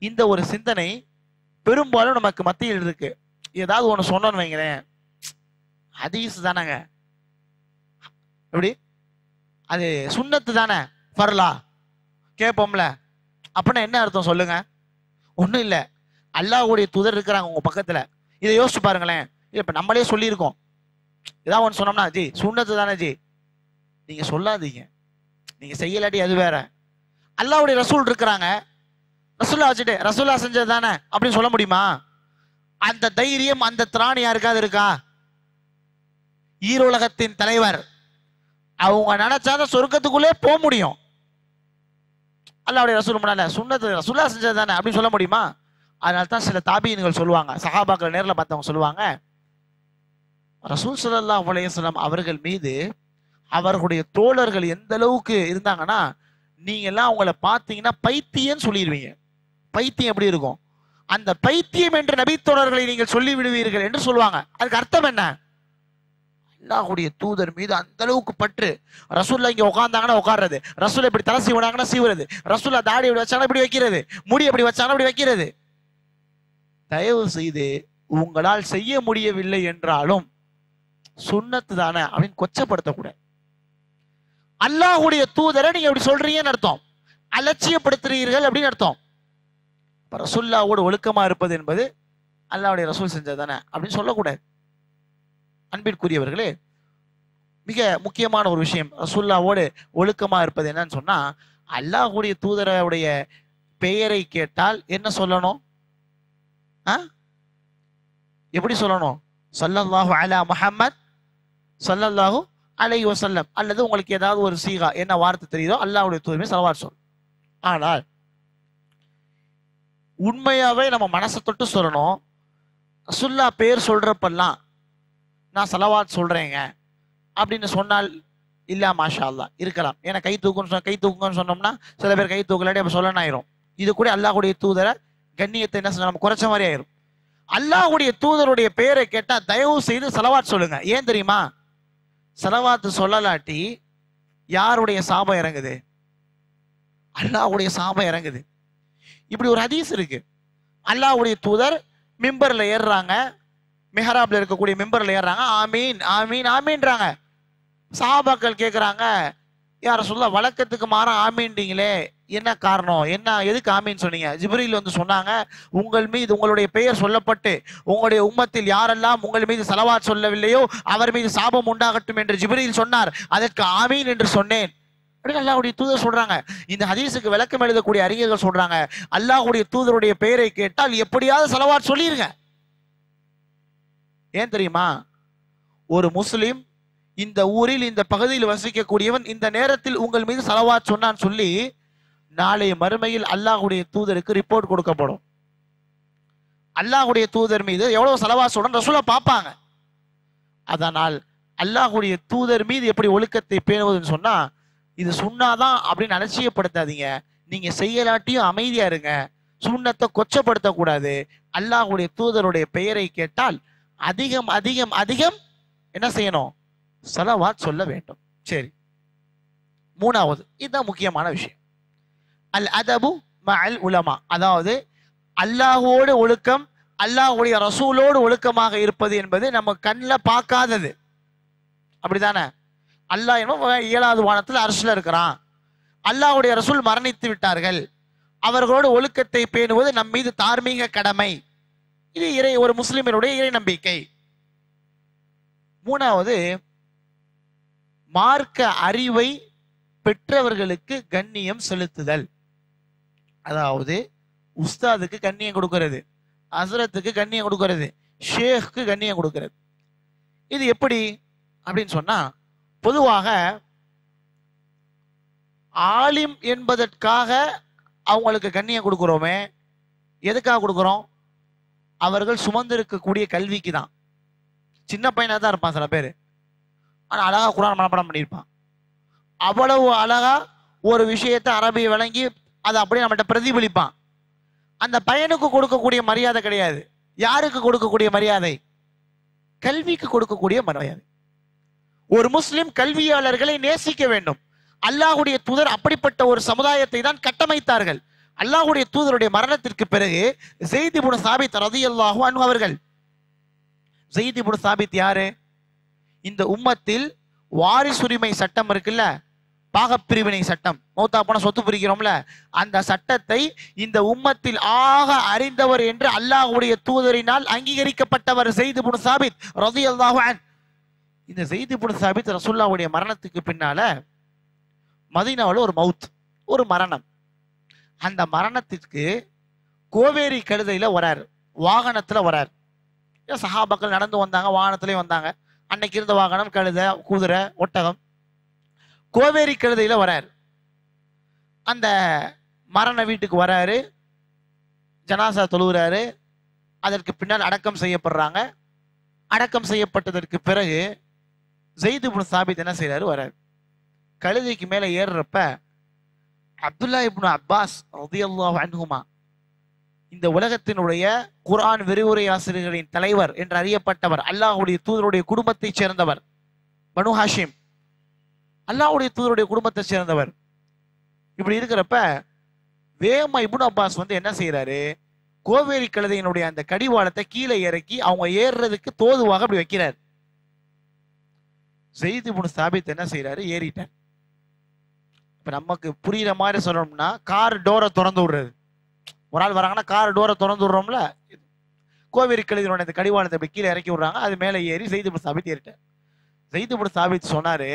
இந்த ஒரு சிந்தனை பெரும்பாலும் நமக்கு மத்தியில் இருக்கு. ஏதாவது ஒன்று சொன்னோன்னு வைங்களேன், ஹதீஸ் தானங்க, எப்படி அது சுன்னத்து தானே, ஃபர்லா கேட்போம்ல, அப்படின்னா என்ன அர்த்தம் சொல்லுங்க? ஒன்றும் இல்லை, அல்லாஹ்வுடைய தூதர் இருக்கிறாங்க உங்க பக்கத்துல. இதை யோசிச்சு பாருங்களேன். இப்ப நம்மளே சொல்லியிருக்கோம், ஏதாவது ஒன்று சொன்னோம்னா ஜி சுன்னத்து தானே ஜி, நீங்க சொல்லாதீங்க, நீங்க செய்யலாட்டி அது வேற. அல்லாஹ்வுடைய ரசூல் இருக்கிறாங்க, ரசூல்லா வச்சுட்டு ரசூல்லா செஞ்சது தானே அப்படின்னு சொல்ல முடியுமா? அந்த தைரியம், அந்த திராணி யாருக்காவது இருக்கா? ஈரோலகத்தின் தலைவர், அவங்க நினைச்சாதான் சொர்க்கத்துக்குள்ளே போக முடியும். அல்லாஹ்வுடைய ரசூல் முன்னால சுன்னத்து ரசூல்லா செஞ்சது தானே அப்படின்னு சொல்ல முடியுமா? அதனால தான் சில தாபீன்கள் சொல்லுவாங்க, சஹாபாக்கள் நேரில் பார்த்தவங்க சொல்லுவாங்க, ரசூல் ஸல்லல்லாஹு அலைஹி வஸல்லம் அவர்கள் மீது அவர்களுடைய தோழர்கள் எந்த அளவுக்கு இருந்தாங்கன்னா, நீங்க எல்லாம் அவங்கள பார்த்தீங்கன்னா பைத்தியம்னு சொல்லிடுவீங்க. பைத்தியம் எப்படி இருக்கும்? அந்த பைத்தியம் என்று நபி தோழர்களை நீங்கள் சொல்லி விடுவீர்கள் என்று சொல்லுவாங்க. அதுக்கு அர்த்தம் என்ன? அல்லாஹ்வுடைய தூதர் மீது அந்த அளவுக்கு பற்று. ரசூல்லா இங்க உட்கார்ந்தாங்கன்னா உட்கார்றது, ரசூல் இப்படி தலை சீவினாங்கன்னா சீவுறது, ரசூல்லா தாடி இப்படி வச்சாங்கன்னா இப்படி வைக்கிறது, முடி எப்படி வச்சாங்கன்னா இப்படி வைக்கிறது. தயவு செய்து உங்களால் செய்ய முடியவில்லை என்றாலும் சுன்னத்து தானே அப்படின்னு கொச்சப்படுத்தக்கூடாது. அல்லாஹ்வுடைய தூதரை நீங்க இப்படி சொல்றீங்கன்னு அர்த்தம், அலட்சியப்படுத்துறீர்கள் அப்படின்னு அர்த்தம். ரசூல்லாவோடு ஒழுக்கமா இருப்பது என்பது அல்லாஹ்வுடைய ரசூல் செஞ்சது தானே அப்படின்னு சொல்லக்கூடாது. அன்பிற்குரியவர்களே, மிக முக்கியமான ஒரு விஷயம், ரசூல்லாவோடு ஒழுக்கமா இருப்பது என்னன்னு சொன்னா, அல்லாஹ்வுடைய தூதருடைய பெயரை கேட்டால் என்ன சொல்லணும்? எப்படி சொல்லணும்? ஸல்லல்லாஹு அலா முஹம்மத் ஸல்லல்லாஹு அலைஹி வஸல்லம், அல்லது உங்களுக்கு ஏதாவது ஒரு சீகா, என்ன வார்த்தை தெரியுதோ அல்லாஹ்வுடைய தூதர் ஸலவாத் சொல். ஆனால் உண்மையாவே நம்ம மனசை தொட்டு சொல்லணும். ரசூல்லா பேர் சொல்றப்பெல்லாம் நான் ஸலவாத் சொல்றேங்க அப்படின்னு சொன்னால் இல்லா மாஷா அல்லாஹ் இருக்கலாம். ஏன்னா கை தூக்குன்னு சொன்னோம்னா சில பேர் கை தூக்கலாட்டி அப்ப சொல்லணும் ஆயிரும். இது கூட அல்லாஹ்வுடைய தூதரை கண்ணியத்தை என்ன நம்ம குறைச்ச மாதிரி ஆயிரும். அல்லாஹ்வுடைய தூதருடைய பெயரை கேட்டா தயவு செய்து ஸலவாத் சொல்லுங்க. ஏன் தெரியுமா? ஸலவாத் சொல்லலாட்டி யாருடைய சாபம் இறங்குது? அல்லாஹ்வுடைய சாபம் இறங்குது. இப்படி ஒரு ஹதீஸ் இருக்கு, அல்லாஹ்வுடைய தூதர் மிம்பர்ல ஏறுறாங்க, மிஹராப்ல இருக்கக்கூடிய மிம்பர்ல ஏறுறாங்க, ஆமீன் ஆமீன் ஆமீன்றாங்க. சஹாபாக்கள் கேட்குறாங்க, யா ரசூலுல்லாஹ் வழக்கத்துக்கு மாறா ஆமீன்றீங்களே, என்ன காரணம், என்ன எதுக்கு ஆமீன் சொன்னீங்க? ஜிப்ரீல் வந்து சொன்னாங்க, உங்கள் மீது உங்களுடைய பெயர் சொல்லப்பட்டு உங்களுடைய உம்மத்தில் யாரெல்லாம் உங்கள் மீது ஸலவாத் சொல்லவில்லையோ அவர் மீது சாபம் உண்டாகட்டும் என்று ஜிப்ரீல் சொன்னார், அதற்கு ஆமீன் என்று சொன்னேன் அப்படின்னு அல்லாஹ்வுடைய தூதர் சொல்றாங்க. இந்த ஹதீஸுக்கு விளக்கம் எழுதக்கூடிய அறிஞர்கள் சொல்றாங்க, அல்லாஹ்வுடைய தூதருடைய பெயரை கேட்டால் எப்படியாவது ஸலவாத் சொல்லிருங்க. ஏன் தெரியுமா? ஒரு முஸ்லிம் இந்த ஊரில் இந்த பகுதியில் வசிக்கக்கூடியவன் இந்த நேரத்தில் உங்கள் மீது ஸலவாத் சொன்னான்னு சொல்லி நாளைய மறுமையில் அல்லாஹ்வுடைய தூதருக்கு ரிப்போர்ட் கொடுக்கப்படும். அல்லாஹ்வுடைய தூதர் மீது எவ்வளவு ஸலவாத் சொல்றன்னு ரசூலா பார்ப்பாங்க. அதனால் அல்லாஹ்வுடைய தூதர் மீது எப்படி ஒழுக்கத்தை பேணுவதுன்னு சொன்னா, இது சுன்னாதான் அப்படின்னு அலட்சியப்படுத்தாதீங்க. நீங்க செய்யலாட்டியும் அமைதியா இருங்க. சுன்னத்தை கொச்சப்படுத்தக்கூடாது. அல்லாஹ்வுடைய தூதருடைய பெயரை கேட்டால் அதிகம் அதிகம் அதிகம் என்ன செய்யணும்? ஸலவாத் சொல்ல வேண்டும். சரி, மூணாவது, இதுதான் முக்கியமான விஷயம். அல் அதபு மஅல் உலமா, அதாவது அல்லாஹ்வோடு ஒழுக்கம், அல்லாஹ்வுடைய ரசூலோடு ஒழுக்கமாக இருப்பது என்பது நம்ம கண்ணில் பார்க்காதது. அப்படிதானே? அல்லாஹ் என்னமோ 7வது வானத்தில் அர்ஷ்ல இருக்கிறான், அல்லாஹ்வுடைய ரசூல் மரணித்து விட்டார்கள், அவர்களோடு ஒழுக்கத்தை பேணுவது நம் மீது தார்மீக கடமை. இது ஒரு முஸ்லிமினுடைய இறை நம்பிக்கை. மூணாவது, மார்க்க அறிவை பெற்றவர்களுக்கு கண்ணியம் செலுத்துதல். அதாவது உஸ்தாதுக்கு கண்ணியம் கொடுக்கிறது, ஹஸ்ரத்துக்கு கண்ணியம் கொடுக்கிறது, ஷேக்கு கண்ணியம் கொடுக்கிறது. இது எப்படி அப்படின்னு சொன்னா, பொதுவாக ஆலிம் என்பதற்காக அவங்களுக்கு கண்ணியம் கொடுக்கிறோமே, எதுக்காக கொடுக்கிறோம்? அவர்கள் சுமந்திருக்கக்கூடிய கல்விக்கு தான். சின்ன பையனா தான் இருப்பான் சில பேர், ஆனா அழகா குர்ஆன் மனப்பாடம் பண்ணியிருப்பான். அவ்வளவு அழகா ஒரு விஷயத்தை அரபியை விளங்கி அதை அப்படியே நம்மகிட்ட பிரதிபலிப்பான். அந்த பையனுக்கு கொடுக்கக்கூடிய மரியாதை கிடையாது. யாருக்கு கொடுக்கக்கூடிய மரியாதை? கல்விக்கு கொடுக்கக்கூடிய மரியாதை. ஒரு முஸ்லிம் கல்வியாளர்களை நேசிக்க வேண்டும். அல்லாஹ்வுடைய தூதர் அப்படிப்பட்ட ஒரு சமுதாயத்தை தான் கட்டமைத்தார்கள். அல்லாஹ்வுடைய தூதருடைய மரணத்திற்கு பிறகு ஸைத் இப்னு சாபித் ரலியல்லாஹு அன்ஹு அவர்கள், ஸைத் இப்னு சாபித் யாரு? இந்த உம்மத்தில் வாரிசுரிமை சட்டம் இருக்குல்ல, பாகப்பிரிவினை சட்டம், மௌத்தா போன சொத்து பிரிக்கிறோம்ல, அந்த சட்டத்தை இந்த உம்மத்தில் ஆக அறிந்தவர் என்று அல்லாஹ்வுடைய தூதரினால் அங்கீகரிக்கப்பட்டவர் ஸைத் இப்னு சாபித் ரலியல்லாஹு அன்ஹு. இந்த ஸைத் இப்னு சாபித் ரசூலுல்லாஹ்வுடைய மரணத்துக்கு பின்னால மதீனாவில் ஒரு மவுத், ஒரு மரணம். அந்த மரணத்திற்கு கோவேரி கழுதையில வராரு, வாகனத்துல வராரு. சஹாபாக்கள் நடந்து வந்தாங்க, வாகனத்திலே வந்தாங்க. அன்னைக்கு இருந்த வாகனம் கழுதை, குதிரை, ஒட்டகம். கோவேரி கழுதையில வராரு. அந்த மரண வீட்டுக்கு வராரு, ஜனாசா தொழுகிறாரு. அதற்கு பின்னால் அடக்கம் செய்யப்படுறாங்க. அடக்கம் செய்யப்பட்டதற்கு பிறகு ஸைத் இப்னு சாபித் என்ன செய்யறாரு? வராரு. கழுதைக்கு மேல ஏறுறப்ப அப்துல்லா இப்னு அப்பாஸ் ரலியல்லாஹு அன்ஹுமா, இந்த உலகத்தினுடைய குர்ஆன் விரிவுரை ஆசிரியர்களின் தலைவர் என்று அறியப்பட்டவர், அல்லாஹ்வுடைய தூதருடைய குடும்பத்தை சேர்ந்தவர், பனு ஹாஷிம், அல்லாஹ்வுடைய தூதருடைய குடும்பத்தை சேர்ந்தவர். இப்படி இருக்கிறப்ப வேகமா இப்னு அப்பாஸ் வந்து என்ன செய்யறாரு? கோவேரி கழுதையினுடைய அந்த கடிவாளத்தை கீழே இறக்கி அவங்க ஏறுறதுக்கு தோதுவாக அப்படி வைக்கிறார். ஸைத் இப்னு சாபித் என்ன செய்யறாரு? ஏறிட்டார். இப்ப நமக்கு புரியுற மாதிரி சொல்லணும்னா, கார் டோரை திறந்து விடுறது. ஒரு ஆள் வராங்கன்னா கார் டோரை திறந்து விடுறோம்ல, கோவேரி கழுதையினுடைய அந்த கடிவாளத்தை அப்படி கீழே இறக்கி விடுறாங்க. அது மேலே ஏறி ஸைத் இப்னு சாபித் ஏறிட்டார். ஸைத் இப்னு சாபித் சொன்னாரு,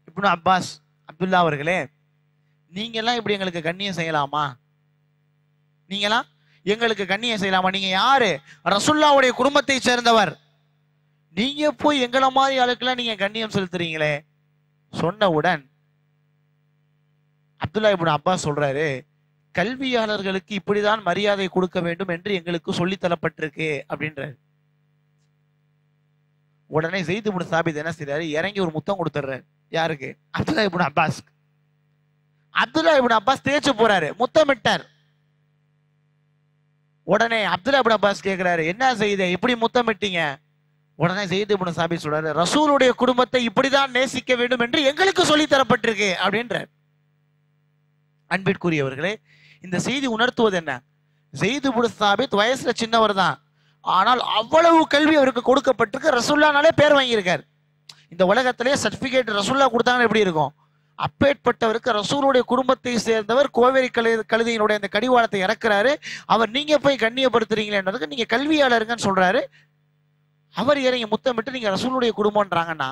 இப்னு அப்பாஸ், அப்துல்லா அவர்களே, நீங்க எல்லாம் இப்படி எங்களுக்கு கண்ணியம் செய்யலாமா? நீங்களாம் எங்களுக்கு கண்ணியம் செய்யலாமா? நீங்க யாரு? ரசூலுல்லாஹ்வுடைய குடும்பத்தை சேர்ந்தவர். நீங்க போய் எங்களை மாதிரி ஆளுக்கெல்லாம் நீங்க கண்ணியம் செலுத்துறீங்களே. சொன்னவுடன் அப்துல்லா இப்னு அப்பாஸ் சொல்றாரு, கல்வியாளர்களுக்கு இப்படிதான் மரியாதை கொடுக்க வேண்டும் என்று எங்களுக்கு சொல்லித்தரப்பட்டிருக்கு அப்படின்றாரு. உடனே ஸைத் இப்னு சாபித் என்ன செய்யறாரு? இறங்கி ஒரு முத்தம் கொடுத்துறாரு. யாருக்கு? அப்துல்லா இப்னு அப்பாஸ். அப்துல்லா இப்னு அப்பாஸ் தேய்ச்சு போறாரு, முத்தமிட்டார். உடனே அப்துல்லா இப்னு அப்பாஸ் கேட்கிறாரு, என்ன செய்த இப்படி முத்தமிட்டீங்க? உடனே ஸைத் இப்னு சாபித் சொல்றாரு, ரசூலுடைய குடும்பத்தை இப்படிதான் நேசிக்க வேண்டும் என்று எங்களுக்கு சொல்லித்தரப்பட்டிருக்கு அப்படின்றார். அன்பிற்குரியவர்களே, இந்த செய்தி உணர்த்துவது என்ன? ஸைத் இப்னு சாபித் வயசுல சின்னவர் தான், ஆனால் அவ்வளவு கல்வி அவருக்கு கொடுக்கப்பட்டிருக்கு. ரசூலுல்லாஹ்னாலே பேர் வாங்கியிருக்கார். இந்த உலகத்திலே சர்டிபிகேட் ரசூலுல்லாஹ் கொடுத்தாங்கன்னா எப்படி இருக்கும்? அப்பேற்பட்டவருக்கு ரசூலுடைய குடும்பத்தை சேர்ந்தவர் கோவேரி கழுதையினுடைய அந்த கடிவாளத்தை இறக்குறாரு. அவர் நீங்க போய் கண்ணியப்படுத்துறீங்களேன்றதுக்கு நீங்க கல்வியாளருங்கன்னு சொல்றாரு. அவர் இறங்கி முத்தமிட்டு நீங்க ரசூலுடைய குடும்பம்ன்றாங்கன்னா,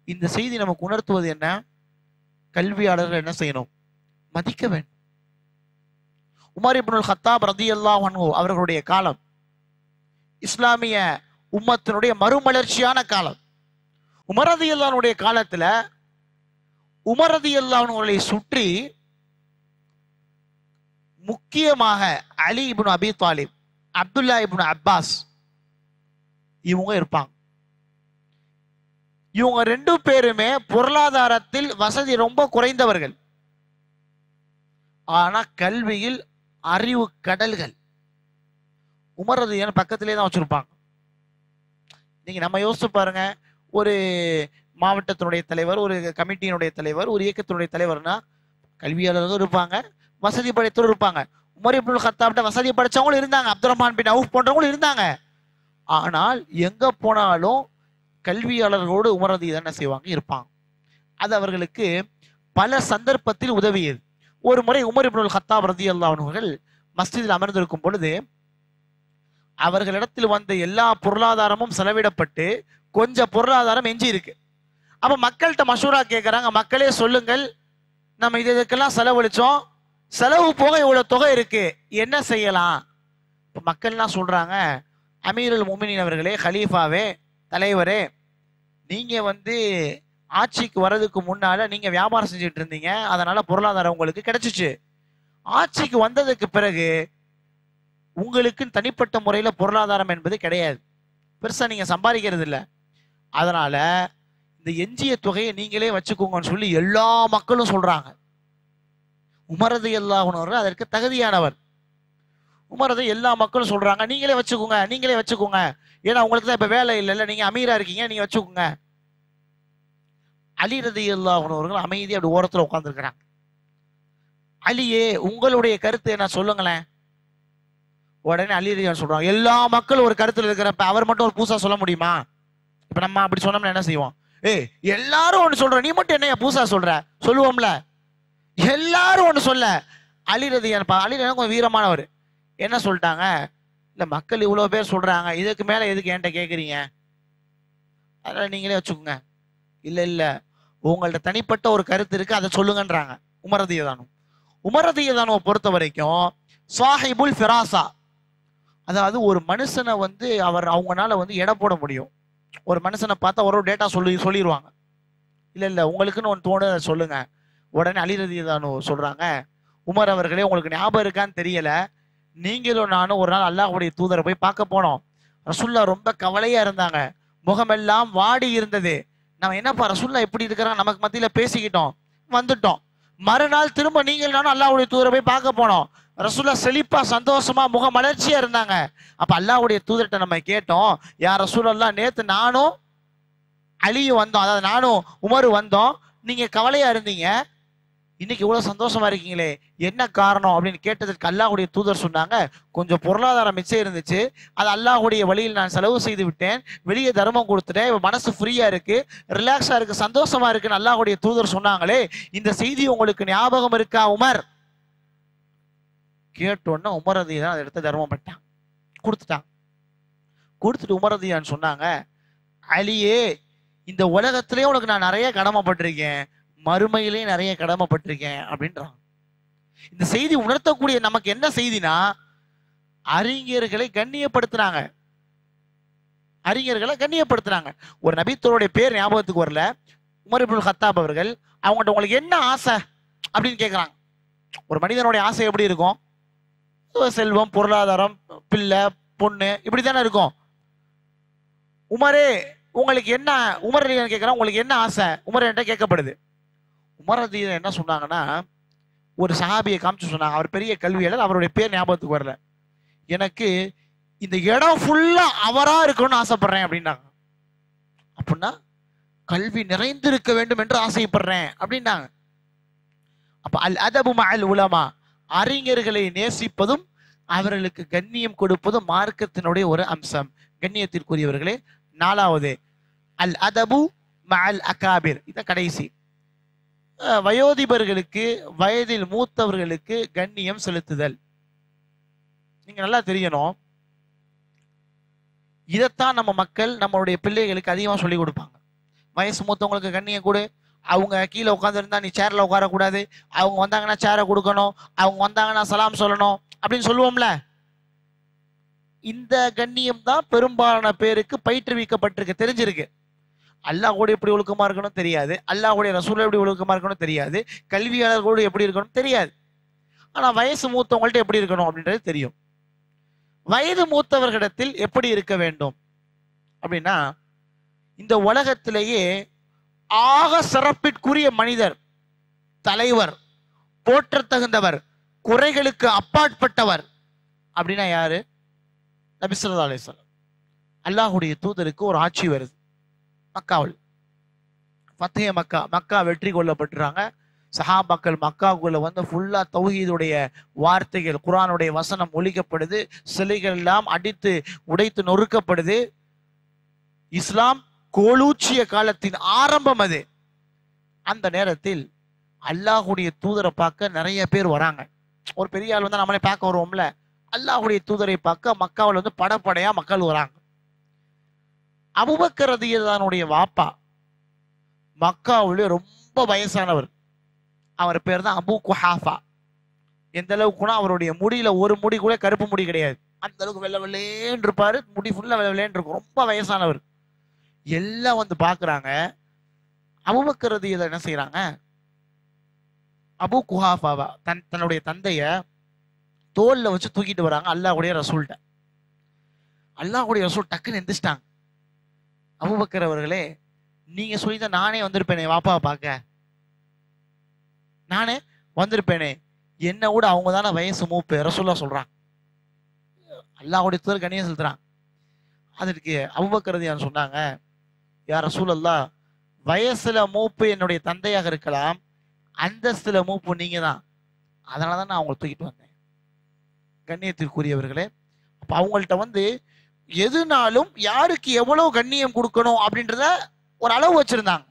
இந்த செய்தி நமக்கு உணர்த்துவது என்ன? கல்வியாளர்கள் என்ன செய்யணும்? மதிக்க வேண்டும். உமர் இப்னுல் கத்தாப் ரலியல்லாஹு அன்ஹு அவர்களுடைய காலம், இஸ்லாமிய உம்மத்தினுடைய மறுமலர்ச்சியான காலம். உமர் ரலியல்லாஹுடைய காலத்துல உமர் ரலியல்லாஹுவை சுற்றி முக்கியமாக அலி இப்னு அபி தாலிப், அப்துல்லா இப்னு அப்பாஸ் இவங்க இருப்பாங்க. இவங்க 2 பேருமே பொருளாதாரத்தில் வசதி ரொம்ப குறைந்தவர்கள், ஆனா கல்வியில் அறிவு கடல்கள். உமர் ரலியல்லாஹு பக்கத்திலே தான் வச்சிருப்பாங்க. நீங்க நம்ம யோசிச்சு பாருங்க, ஒரு மாவட்டத்தினுடைய தலைவர், ஒரு கமிட்டியினுடைய தலைவர், ஒரு இயக்கத்தினுடைய தலைவர்னா கல்வியாளர்களும் இருப்பாங்க, வசதி படைத்தவரும் இருப்பாங்க. உமர் இப்னுல் கத்தாப்ட வசதி படைச்சவங்களும் இருந்தாங்க, அப்துல் ரஹ்மான் பின் அவுஃப் போன்றவங்களும் இருந்தாங்க. ஆனால் எங்க போனாலும் கல்வியாளர்களோடு உமர் ரலியல்லாஹு என்ன செய்வாங்க, இருப்பாங்க. அது அவர்களுக்கு பல சந்தர்ப்பத்தில் உதவியது. ஒரு முறை உமர் இப்னுல் கத்தாப் ரலியல்லாஹு அன்ஹு அவர்கள் மஸ்ஜிதில் அமர்ந்திருக்கும் பொழுது அவர்களிடத்தில் வந்த எல்லா பொருளாதாரமும் செலவிடப்பட்டு கொஞ்சம் பொருளாதாரம் எஞ்சி இருக்கு. அப்ப மக்கள்கிட்ட மஷூரா கேட்கறாங்க, மக்களே சொல்லுங்கள், நம்ம இதுக்கெல்லாம் செலவழிச்சோம், செலவு போக இவ்வளவு தொகை இருக்கு, என்ன செய்யலாம்? இப்ப மக்கள்லாம் சொல்றாங்க, அமீருல் முஃமினீன் அவர்களே, கலீஃபாவே, தலைவரே, நீங்க ஆட்சிக்கு வர்றதுக்கு முன்னால நீங்க வியாபாரம் செஞ்சுட்டு இருந்தீங்க, அதனால பொருளாதாரம் உங்களுக்கு கிடைச்சிச்சு. ஆட்சிக்கு வந்ததுக்கு பிறகு உங்களுக்கு தனிப்பட்ட முறையில பொருளாதாரம் என்பது கிடையாது, பெருசா நீங்க சம்பாதிக்கிறது இல்லை, அதனால இந்த எஞ்சிய தொகையை நீங்களே வச்சுக்கோங்கன்னு சொல்லி எல்லா மக்களும் சொல்றாங்க. உமர் ரலியல்லாஹு அன்ஹு அதற்கு தகுதியானவர். உமர் ரலியல்லாஹு எல்லா மக்களும் சொல்றாங்க, நீங்களே வச்சுக்கோங்க, நீங்களே வச்சுக்கோங்க, ஏன்னா உங்களுக்கு தான் இப்ப வேலை இல்லைல்ல, நீங்க அமீரா இருக்கீங்க, நீங்க வச்சுக்கோங்க. அலி ரலியல்லாஹு அன்ஹு அவர்கள் அமைதியா அப்படி ஓரத்துல உட்கார்ந்துருக்கிறாங்க. அலியே, உங்களுடைய கருத்து என்ன சொல்லுங்களேன். உடனே அலி ரலியல்லாஹு சொல்றாங்க, எல்லா மக்களும் ஒரு கருத்துல இருக்கிறப்ப அவர் மட்டும் ஒரு பூசா சொல்ல முடியுமா? இப்ப நம்ம அப்படி சொன்னோம்னா என்ன செய்வோம்? எல்லாரும் ஒண்ணு சொல்ற, நீ மட்டும் என்ன பூசா சொல்ற சொல்லுவோம்ல. எல்லாரும் ஒண்ணு சொல்ல, அலி ரலியல்லாஹு கொஞ்சம் வீரமானவர். என்ன சொல்லிட்டாங்க, இல்ல மக்கள் இவ்வளவு பேர் சொல்றாங்க, இதுக்கு மேல எதுக்கு என்கிட்ட கேக்குறீங்க, அதனால நீங்களே வச்சுக்கோங்க. இல்ல இல்ல, உங்கள்ட்ட தனிப்பட்ட ஒரு கருத்து இருக்கு, அதை சொல்லுங்கன்றாங்க உமர் ரலியல்லாஹு அன்ஹு. உமர் ரலியல்லாஹு அன்ஹு பொறுத்த வரைக்கும் சாஹிபுல் ஃபிராசா, அதாவது ஒரு மனுஷனை அவங்கனால எடை போட முடியும். ஒரு மனுஷனை பார்த்தா ஒரு டேட்டா சொல்லிடுவாங்க. இல்ல இல்ல, உங்களுக்குன்னு ஒன்று தோணு, சொல்லுங்க. உடனே அலி ரலியல்லாஹு அன்ஹு சொல்றாங்க, உமர் அவர்களே, உங்களுக்கு ஞாபகம் இருக்கான்னு தெரியல, நீங்களும் நானும் ஒரு நாள் அல்லாஹ்வுடைய தூதரை போய் பார்க்க போனோம். ரசூலுல்லாஹ் ரொம்ப கவலையா இருந்தாங்க, முகமெல்லாம் வாடி இருந்தது. நம்ம என்னப்பா ரசூலுல்லாஹ் எப்படி இருக்கிறாங்க, நமக்கு மத்தியில பேசிக்கிட்டோம், வந்துட்டோம். மறுநாள் திரும்ப நீங்கள் நானும் அல்லாஹ்வுடைய தூதரை போய் பார்க்க போனோம். ரசூலுல்லாஹ் செழிப்பா சந்தோஷமா முக மலர்ச்சியா இருந்தாங்க. அப்ப அல்லாஹ்வுடைய தூதர்கிட்ட நம்ம கேட்டோம், யா ரசூலுல்லாஹ், நேத்து நானும் அலியும் வந்தோம், அதாவது நானும் உமர் வந்தோம், நீங்க கவலையா இருந்தீங்க, இன்னைக்கு இவ்வளவு சந்தோஷமா இருக்கீங்களே, என்ன காரணம் அப்படின்னு கேட்டதுக்கு அல்லாஹ்வுடைய தூதர் சொன்னாங்க, கொஞ்சம் பொருளாதாரம் மிச்சம் இருந்துச்சு, அது அல்லாஹ்வுடைய வழியில் நான் செலவு செய்து விட்டேன், வெளியே தர்மம் கொடுத்துட்டேன், மனசு ஃப்ரீயா இருக்கு, ரிலாக்ஸா இருக்கு, சந்தோஷமா இருக்குன்னு அல்லாஹ்வுடைய தூதர் சொன்னாங்களே, இந்த செய்தி உங்களுக்கு ஞாபகம் இருக்கா உமர்? கேட்டோன்னா உமர் ரலியல்லாஹு அதை எடுத்து தர்மம் பண்ணிட்டாங்க, கொடுத்துட்டாங்க. கொடுத்துட்டு உமர் ரலியல்லாஹு சொன்னாங்க, அலியே, இந்த உலகத்திலே உனக்கு நான் நிறைய கடமைப்பட்டிருக்கேன், மறுமையிலே நிறைய கடமைப்பட்டிருக்கேன் அப்படின்றாங்க. இந்த செய்தி உணர்த்தக்கூடிய நமக்கு என்ன செய்தினா, அறிஞர்களை கண்ணியப்படுத்துறாங்க, அறிஞர்களை கண்ணியப்படுத்துறாங்க. ஒரு நபித்தோருடைய பேர் ஞாபகத்துக்கு வரல, உமர் இப்னுல் கத்தாப் அவர்கள் அவங்கள்ட்ட உங்களுக்கு என்ன ஆசை அப்படின்னு கேட்குறாங்க. ஒரு மனிதனுடைய ஆசை எப்படி இருக்கும்? செல்வம், பொருளாதாரம், பிள்ளை, பொண்ணு, இப்படி தானே இருக்கும். உமரே, உங்களுக்கு என்ன, உமர் ரலியல்லாஹு கேட்குறான், உங்களுக்கு என்ன ஆசை உமர் என்கிட்ட கேட்கப்படுது. உமர் ரலியல்லாஹு என்ன சொன்னாங்கன்னா, ஒரு சஹாபியை காமிச்சு சொன்னாங்க, அவர் பெரிய கல்வியாளர், அவருடைய பேர் ஞாபகத்துக்கு வரல, எனக்கு இந்த இடம் ஃபுல்லா அவரா இருக்கணும்னு ஆசைப்படுறேன் அப்படின்னாங்க. அப்படின்னா கல்வி நிறைந்திருக்க வேண்டும் என்று ஆசைப்படுறேன் அப்படின்னாங்க. அப்ப அல் அதபு மஅல் உலமா, அறிஞர்களை நேசிப்பதும் அவர்களுக்கு கண்ணியம் கொடுப்பதும் மார்க்கத்தினுடைய ஒரு அம்சம். கண்ணியத்திற்குரியவர்களே, 4வது அல் அதபு மஅல் அகாபிர், இத கடைசி. வயோதிபர்களுக்கு, வயதில் மூத்தவர்களுக்கு கண்ணியம் செலுத்துதல். நீங்க நல்லா தெரியணும், இதைத்தான் நம்ம மக்கள் நம்மளுடைய பிள்ளைகளுக்கு அதிகமா சொல்லி கொடுப்பாங்க. வயசு மூத்தவங்களுக்கு கண்ணியம் கொடு, அவங்க கீழே உட்காந்துருந்தா நீ சேர்ல உட்காரக்கூடாது, அவங்க வந்தாங்கன்னா சேரை கொடுக்கணும், அவங்க வந்தாங்கன்னா சலாம் சொல்லணும் அப்படின்னு சொல்லுவோம்ல. இந்த கண்ணியம் தான் பெரும்பாலான பேருக்கு பயிற்றுவிக்கப்பட்டிருக்கு, தெரிஞ்சிருக்கு. அல்லாஹ்வோடு எப்படி ஒழுக்கமா இருக்கணும் தெரியாது, அல்லாஹ்வுடைய ரசூல் எப்படி ஒழுக்கமா இருக்கணும் தெரியாது, கல்வியாளர்களோடு எப்படி இருக்கணும் தெரியாது. ஆனா வயசு மூத்தவங்கள்ட்ட எப்படி இருக்கணும் அப்படின்றது தெரியும். வயது மூத்தவர்களிடத்தில் எப்படி இருக்க வேண்டும் அப்படின்னா, இந்த உலகத்திலேயே ஆக சிறப்பிற்குரிய மனிதர், தலைவர், போற்றத்தகுந்தவர், குறைகளுக்கு அப்பாற்பட்டவர் அப்படின்னா யாரு? நபி ஸல்லல்லாஹு அலைஹி வஸல்லம். அல்லாஹ்வுடைய தூதருக்கு ஒரு ஆட்சி வருது மக்காவில். ஃபத்ஹே மக்கா, மக்கா வெற்றி கொள்ளப்பட்டுறாங்க. சஹாபாக்கள் மக்காவுக்குள்ள வந்து ஃபுல்லா தௌஹீதுடைய வார்த்தைகள், குர்ஆனுடைய வசனம் ஒலிக்கப்படுது. சிலைகள் எல்லாம் அடித்து உடைத்து நொறுக்கப்படுது. இஸ்லாம் கோலூச்சிய காலத்தின் ஆரம்பம் அது. அந்த நேரத்தில் அல்லாஹ்வுடைய தூதரை பார்க்க நிறைய பேர் வராங்க. ஒரு பெரிய ஆள் வந்து நம்மளே பார்க்க வருவோம்ல, அல்லாஹ்வுடைய தூதரை பார்க்க மக்காவில் வந்து படப்படையா மக்கள் வராங்க. அபூபக்கர் ரலியல்லாஹுடைய வாப்பா மக்காவுல ரொம்ப வயசானவர். அவர் பேர் தான் அபூ குஹாஃபா. எந்த அளவுக்குன்னா அவருடைய முடியில ஒரு முடி கூட கருப்பு முடி கிடையாது, அந்த அளவுக்கு வெள்ளை வெள்ளேன்னு இருப்பாரு, முடி ஃபுல்லா வெள்ளை வெள்ளேன்னு இருக்கும், ரொம்ப வயசானவர். எல்லாம் வந்து பாக்குறாங்க. அபூபக்கர் ரலியல்லாஹு என்ன செய்யறாங்க, அபூ குஹாஃபாவா தன்னுடைய தந்தைய தோல்ல வச்சு தூக்கிட்டு வராங்க அல்லாஹ்வுடைய ரசூல்ட்ட. அல்லாஹ்வுடைய ரசூல் டக்குன்னு எந்திரிச்சிட்டாங்க. அபூபக்கர் அவர்களே, நீங்க சொல்லிதான் நானே வந்திருப்பேனே வாப்பாவை பார்க்க, நானே வந்திருப்பேனே, என்ன விட அவங்க தானே வயசு மூப்பு, ரசூலுல்லாஹ் சொல்றாங்க. அல்லாஹ்வுடைய தூதர் கண்ணியம் செலுத்துறாங்க. அதற்கு அபூபக்கர் ரலியல்லாஹு சொன்னாங்க, யா ரசூலல்லாஹ், வயசுல மூப்பு என்னுடைய தந்தையாக இருக்கலாம், அந்தஸ்துல மூப்பு நீங்க தான், அதனாலதான் நான் அவங்களை தூக்கிட்டு வந்தேன். கண்ணியத்திற்குரியவர்களே, அப்ப அவங்கள்ட்ட வந்து எதுனாலும் யாருக்கு எவ்வளவு கண்ணியம் கொடுக்கணும் அப்படின்றத ஒரு அளவு வச்சிருந்தாங்க.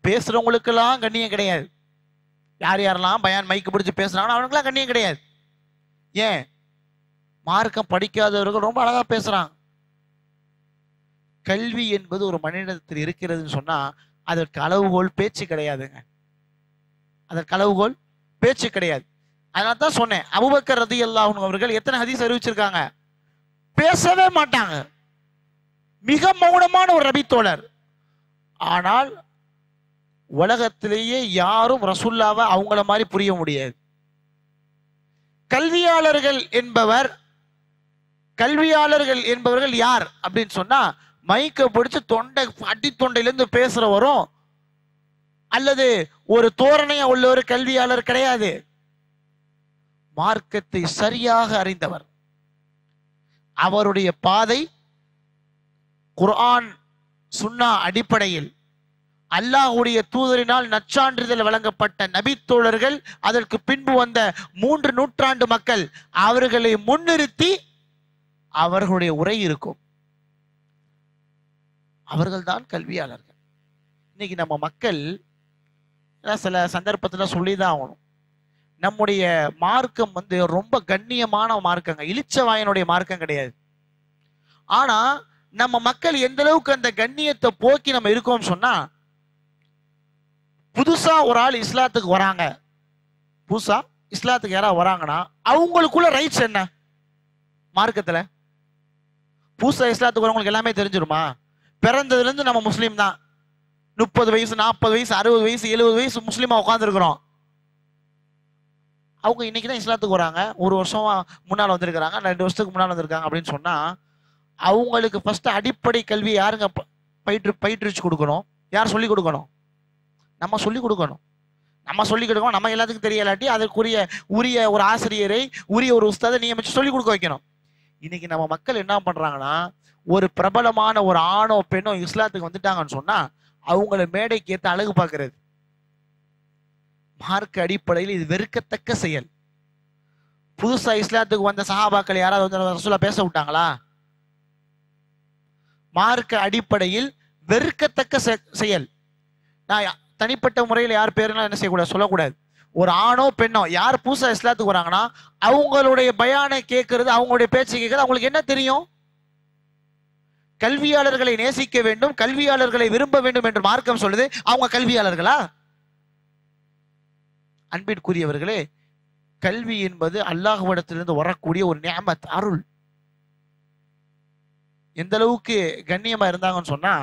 பேசுறவங்களுக்கெல்லாம் கண்ணியம் கிடையாது. யார் யாரெல்லாம் பயான் மைக்கு பிடிச்சு பேசுறாங்களோ அவனுக்கெல்லாம் கண்ணியம் கிடையாது. ஏன்? மார்க்கம் படிக்காதவர்கள் ரொம்ப அழகா பேசுறாங்க. கல்வி என்பது ஒரு மனிதத்தில் இருக்கிறதுன்னு சொன்னா அதற்கு அளவுகோல் பேச்சு கிடையாதுங்க. அதற்கு அளவுகோல் பேச்சு கிடையாது. அதனால தான் சொன்னேன், அபூபக்கர் ரலியல்லாஹு அன்ஹு அவர்கள் எத்தனை ஹதீஸ் அறிவிச்சிருக்காங்க? பேசவே மாட்டாங்க, மிக மௌனமான ஒரு நபி தோழர். ஆனால் உலகத்திலேயே யாரும் ரசூலுல்லாஹ்வை அவங்கள மாதிரி புரிய முடியாது. கல்வியாளர்கள் என்பவர்கள் யார் அப்படின்னு சொன்னா, மைக்க பிடிச்சு அடி தொண்டையிலிருந்து பேசுறவரும் அல்லது ஒரு தோரணையா உள்ள ஒரு கல்வியாளர் கிடையாது. மார்க்கத்தை சரியாக அறிந்தவர், அவருடைய பாதை குர்ஆன் சுன்னா அடிப்படையில் அல்லாஹ்வுடைய தூதரினால் நற்சான்றிதழ் வழங்கப்பட்ட நபித்தோழர்கள், அதற்கு பின்பு வந்த 3 நூற்றாண்டு மக்கள், அவர்களை முன்னிறுத்தி அவர்களுடைய உரை இருக்கும். அவர்கள்தான் கல்வியாளர்கள். இன்னைக்கு நம்ம மக்கள் சில சந்தர்ப்பத்தில் சொல்லிதான் ஆகணும், நம்முடைய மார்க்கம் வந்து ரொம்ப கண்ணியமான மார்க்கங்க, இளிச்சவாயனுடைய மார்க்கம் கிடையாது. ஆனா நம்ம மக்கள் எந்த அளவுக்கு அந்த கண்ணியத்தை போக்கி நம்ம இருக்கோம் சொன்னா, புதுசா ஒரு ஆள் இஸ்லாத்துக்கு வராங்க, புதுசா இஸ்லாத்துக்கு யாராவது வராங்கன்னா அவங்களுக்குள்ள ரைட்ஸ் என்ன மார்க்கத்துல? புதுசா இஸ்லாத்துக்கு வரவங்களுக்கு எல்லாமே தெரிஞ்சிருமா? பிறந்ததுல இருந்து நம்ம முஸ்லீம் தான், 30 வயசு 40 வயசு 60 வயசு 70 வயசு முஸ்லீமா உட்காந்துருக்கிறோம். அவங்க இன்னைக்குதான் இஸ்லாத்துக்கு வராங்க, ஒரு வருஷமா முன்னால் வந்திருக்கிறாங்க, 2 வருஷத்துக்கு முன்னால் வந்திருக்காங்க அப்படின்னு சொன்னா, அவங்களுக்கு ஃபர்ஸ்ட் அடிப்படை கல்வி யாருங்க பயிற்றுவிச்சு கொடுக்கணும்? யார் சொல்லிக் கொடுக்கணும்? நம்ம சொல்லிக் கொடுக்கணும். நம்ம சொல்லிக் கொடுக்கணும். நம்ம எல்லாத்துக்கும் தெரியலாட்டி அதற்குரிய உரிய ஒரு ஆசிரியரை, உரிய ஒரு உஸ்தாதை நியமிச்சு சொல்லிக் கொடுக்க வைக்கணும். இன்னைக்கு நம்ம மக்கள் என்ன பண்றாங்கன்னா, ஒரு பிரபலமான ஒரு ஆணோ பெண்ணோ இஸ்லாத்துக்கு வந்துட்டாங்கன்னு சொன்னா அவங்கள மேடைக்கு ஏற்ற அழகு பார்க்கிறது. மார்க்க அடிப்படையில் இது வெறுக்கத்தக்க செயல். புதுசா இஸ்லாத்துக்கு வந்த சஹாபாக்கள் யாராவது வந்து ரசூலுல்லாஹ் பேச விட்டாங்களா? மார்க்க அடிப்படையில் வெறுக்கத்தக்க செயல். நான் தனிப்பட்ட முறையில் யார் பேரெல்லாம் என்ன செய்யக்கூடாது, சொல்லக்கூடாது. ஒரு ஆணோ பெண்ணோ யார் புதுசா இஸ்லாத்துக்கு வராங்கன்னா அவங்களுடைய பயானை கேட்கறது, அவங்களுடைய பேச்சை கேட்கறது அவங்களுக்கு என்ன தெரியும்? கல்வியாளர்களை நேசிக்க வேண்டும், கல்வியாளர்களை விரும்ப வேண்டும் என்று மார்க்கம் சொல்லுது. அவங்க கல்வியாளர்களா? அன்பிற்குரியவர்களே, கல்வி என்பது அல்லாஹ்விடத்திலிருந்து வரக்கூடிய ஒரு நிஅமத், அருள். எந்த அளவுக்கு கண்ணியமா இருந்தாங்கன்னு சொன்னா,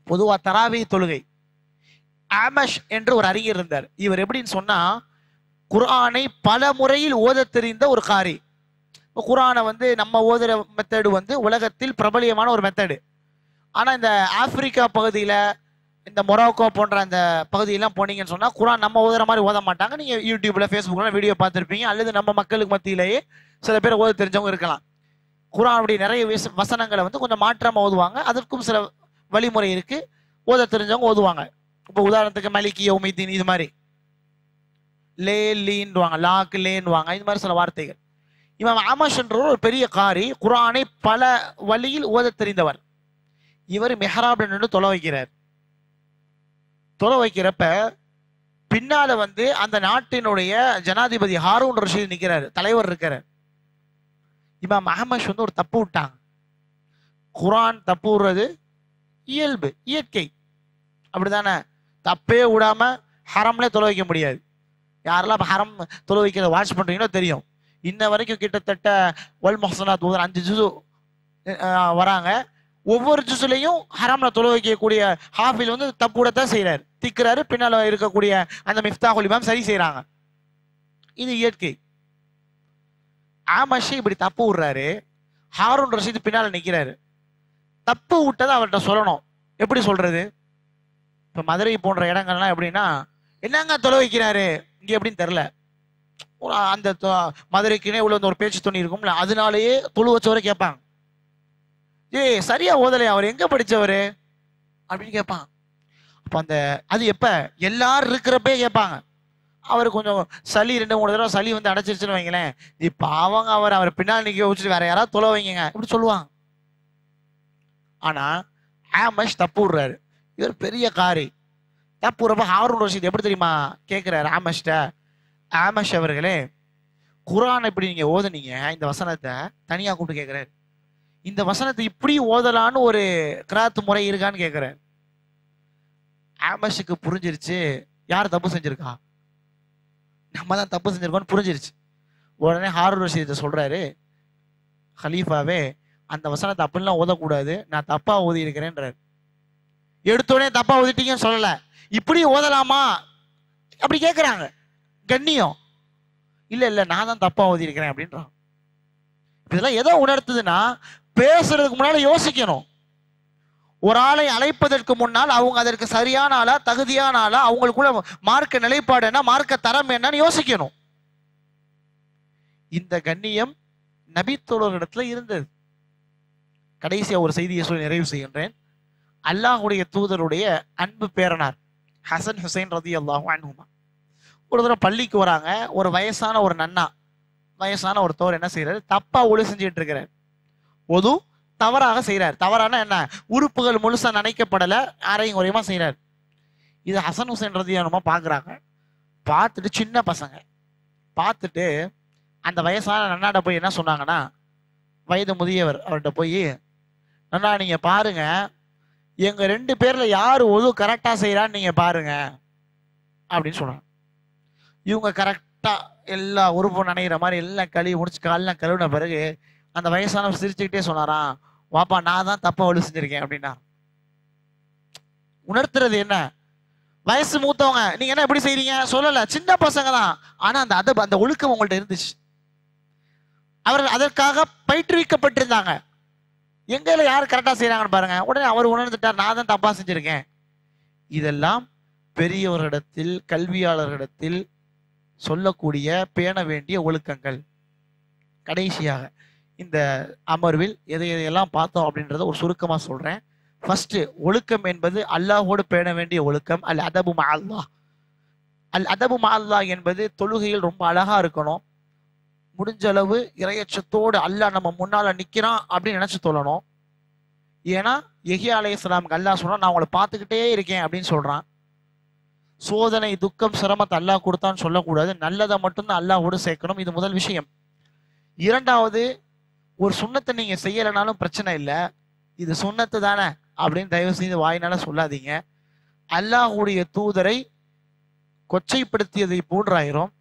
பொதுவா தராவி தொழுகை, ஆமஷ் என்று ஒரு அறிஞர் இருந்தார். இவர் எப்படின்னு சொன்னா, குர்ஆனை பல முறையில் ஓத தெரிந்த ஒரு காரி. குர்ஆனை நம்ம ஓதுற மெத்தடு உலகத்தில் பிரபலியமான ஒரு மெத்தடு. ஆனா இந்த ஆப்பிரிக்கா பகுதியில, இந்த மொராக்கோ போன்ற அந்த பகுதியெல்லாம் போனீங்கன்னு சொன்னா குர்ஆன் நம்ம ஓதுற மாதிரி ஓத மாட்டாங்க. நீங்க யூடியூப்ல ஃபேஸ்புக்ல வீடியோ பார்த்துருப்பீங்க, அல்லது நம்ம மக்களுக்கு மத்தியிலேயே சில பேர் ஓத தெரிஞ்சவங்க இருக்கலாம். குர்ஆனுடைய நிறைய வசனங்களை கொஞ்சம் மாற்றமா ஓதுவாங்க. அதற்கும் சில வழிமுறை இருக்கு, ஓத தெரிஞ்சவங்க ஓதுவாங்க. இப்போ உதாரணத்துக்கு மலிக்கி யௌமித்தீன் இது மாதிரி லே லீன்வாங்க, லாக்கு லேன்வாங்க, இது மாதிரி சில வார்த்தைகள். இமாம் ஆமஷ் என்ற ஒரு பெரிய காரி, குர்ஆனை பல வழியில் ஓத தெரிந்தவர். இவர் மெஹராப்ல நின்று தொலை வைக்கிறார். தொலை வைக்கிறப்ப பின்னால அந்த நாட்டினுடைய ஜனாதிபதி ஹாரூன் ரஷீத் நிற்கிறார், தலைவர் இருக்கிறார். இமாம் ஆமஷ் ஒரு தப்பு விட்டாங்க. குர்ஆன் தப்பு விடுறது இயல்பு, இயற்கை, அப்படிதானே? தப்பே விடாம ஹரம்ல தொலை வைக்க முடியாது. யாரெல்லாம் ஹரம் தொலை வைக்கிறத வாட்ச் பண்றீங்களோ தெரியும். இன்ன வரைக்கும் கிட்டத்தட்ட வல் முஹ்சனாத் 5 ஜுஸு வராங்க. ஒவ்வொரு ஜுஸுலையும் ஹரம்ல தொலை வைக்கக்கூடிய ஹாஃபில் தப்பு விடத்தான் செய்யறாரு, திக்கிறாரு. பின்னால இருக்கக்கூடிய அந்த மிஃப்தாஹுல் இமாம் சரி செய்யறாங்க. இது இயற்கை. ஆமஷ் இப்படி தப்பு விடுறாரு, ஹாரூன் ரஷீத் பின்னால நிக்கிறாரு. தப்பு விட்டதை அவர்கிட்ட சொல்லணும். எப்படி சொல்றது? இப்ப மதுரை போன்ற இடங்கள்லாம் எப்படின்னா, என்னங்க தொலை வைக்கிறாரு இங்க எப்படின்னு தெரியல, அந்த மதுரைக்குனே உள்ள ஒரு பேச்சு துணி இருக்கும்ல, அதனாலேயே தொழு வச்சவரை கேட்பாங்க, சரியா ஓதலையா, அவர் எங்க படிச்சவரு அப்படின்னு கேட்பாங்க. அப்ப அது எப்ப எல்லாரும் இருக்கிறப்பே கேட்பாங்க. அவர் கொஞ்சம் சளி 2-3 தடவை சளி அடைச்சிருச்சுன்னு வைங்களேன், இப்ப அவர் பின்னால் நிக்க வச்சுட்டு வேற யாராவது தொலை வைங்க இப்படி சொல்லுவாங்க. ஆனா ஆமஷ் தப்பு விடுறாரு. இவர் பெரிய காரி. தப்பு விடுறப்ப ஹாரூன் ரஷீத் எப்படி தெரியுமா கேட்கிறாரு ஆமஷ்ட, ஆமஷ் அவர்களே, குர்ஆன் இப்படி நீங்க ஓதுனீங்க, இந்த வசனத்தை தனியா கூப்பிட்டு கேட்கிறாரு, இந்த வசனத்தை இப்படி ஓதலான்னு ஒரு கிராத் முறை இருக்கான்னு கேட்கிறாரு. ஆமஷுக்கு புரிஞ்சிருச்சு யார் தப்பு செஞ்சிருக்கா, நம்ம தான் தப்பு செஞ்சிருக்கோம்னு புரிஞ்சிருச்சு. உடனே ஹாரூன் ரஷீத் சொல்றாரு, ஹலீஃபாவே அந்த வசனத்தை அப்படிலாம் ஓதக்கூடாது, நான் தப்பா ஓதி இருக்கிறேன்றாரு. எடுத்தோடனே தப்பா ஓதிட்டீங்கன்னு சொல்லல, இப்படி ஓதலாமா அப்படி கேட்கிறாங்க. கண்ணியம் இல்ல நான் தான் தப்பா ஓதி இருக்கிறேன் அப்படின்றான். இதெல்லாம் எதோ உணர்த்துதுன்னா, பேசுறதுக்கு முன்னால யோசிக்கணும். ஒரு ஆளை அழைப்பதற்கு முன்னால் அவங்க அதற்கு சரியான ஆளா, தகுதியான ஆளா, அவங்களுக்குள்ள மார்க்க நிலைப்பாடு என்ன, மார்க்க தரம் என்னன்னு யோசிக்கணும். இந்த கண்ணியம் நபித்தோழர்களிடத்துல இருந்தது. கடைசியா ஒரு செய்தியை சொல்லி நிறைவு செய்கின்றேன். அல்லாஹுடைய தூதருடைய அன்பு பேரனார் ஹசன் ஹுசைன் ரலியல்லாஹு அன்ஹுமா ஒரு தடவை பள்ளிக்கு வராங்க. ஒரு வயசான ஒரு நன்னா, வயசான ஒரு தோர் என்ன செய்யறாரு, தப்பா ஒளி செஞ்சுட்டு இருக்கிறார். ஒது தவறாக செய்யறாரு. தவறான என்ன, உறுப்புகள் முழுசா நினைக்கப்படல, அரையும் குறையுமா செய்யறாரு. இது ஹசன் ஹுசைன் ரலியல்லாஹு பாக்குறாங்க. பார்த்துட்டு சின்ன பசங்க பார்த்துட்டு அந்த வயசான நன்னாட போய் என்ன சொன்னாங்கன்னா, வயது முதியவர் அவர்கிட்ட போய், நன்னா நீங்க பாருங்க, எங்க 2 பேர்ல யாரு ஒது கரெக்டா செய்யறான்னு நீங்க பாருங்க அப்படின்னு சொன்னாங்க. இவங்க கரெக்டா எல்லா உறுப்பும் நினைக்கிற மாதிரி எல்லாம் கழுவி முடிச்சு காலெல்லாம் கழுவின பிறகு அந்த வயசானவர் சிரிச்சுக்கிட்டே சொன்னாராம், வாப்பா நான் தான் தப்பா ஒளி செஞ்சிருக்கேன் அப்படின்னா. உணர்த்துறது என்ன, வயசு மூத்தவங்க நீங்க என்ன எப்படி செய்றீங்க சொல்லல, சின்ன பசங்க தான். ஆனா அந்த ஒழுக்கம் உங்கள்ட்ட இருந்துச்சு. அவர்கள் அதற்காக பயிற்றுவிக்கப்பட்டிருந்தாங்க. எங்கல யார் கரெக்டா செய்யறாங்கன்னு பாருங்க. உடனே அவர் உணர்ந்துட்டார், நான் தான் தப்பா செஞ்சிருக்கேன். இதெல்லாம் பெரியவர்களிடத்தில், கல்வியாளர்களிடத்தில் சொல்லக்கூடிய பேண வேண்டிய ஒழுக்கங்கள். கடைசியாக இந்த அமர்வில் எதையெல்லாம் பார்த்தோம் அப்படின்றத ஒரு சுருக்கமா சொல்றேன். ஃபர்ஸ்ட், ஒழுக்கம் என்பது அல்லாஹோடு பேண வேண்டிய ஒழுக்கம். அல் அதபு மா அல்லாஹ். அல் அதபு மா அல்லாஹ் என்பது தொழுகையில் ரொம்ப அழகா இருக்கணும். முடிஞ்ச அளவு இறையச்சத்தோடு அல்லாஹ் நம்ம முன்னால நிக்கிறான் அப்படின்னு நினைச்சு தொழணும். ஏன்னா யஹ்யா அலைஹிஸ்ஸலாமுக்கு அல்லாஹ் சொல்றான், நான் உங்களை பார்த்துக்கிட்டே இருக்கேன் அப்படின்னு சொல்றான். சோதனை, துக்கம், சிரமத்தை அல்லாஹ் கொடுத்தான்னு சொல்லக்கூடாது, நல்லதை மட்டும்தான் அல்லாஹோடு சேர்க்கணும். இது முதல் விஷயம். இரண்டாவது, ஒரு சுண்ணத்தை நீங்க செய்யலைனாலும் பிரச்சனை இல்லை, இது சுண்ணத்து தானே அப்படின்னு தயவு செய்து வாயினால சொல்லாதீங்க. அல்லாஹுடைய தூதரை கொச்சைப்படுத்தியதை போன்றாயிரும்,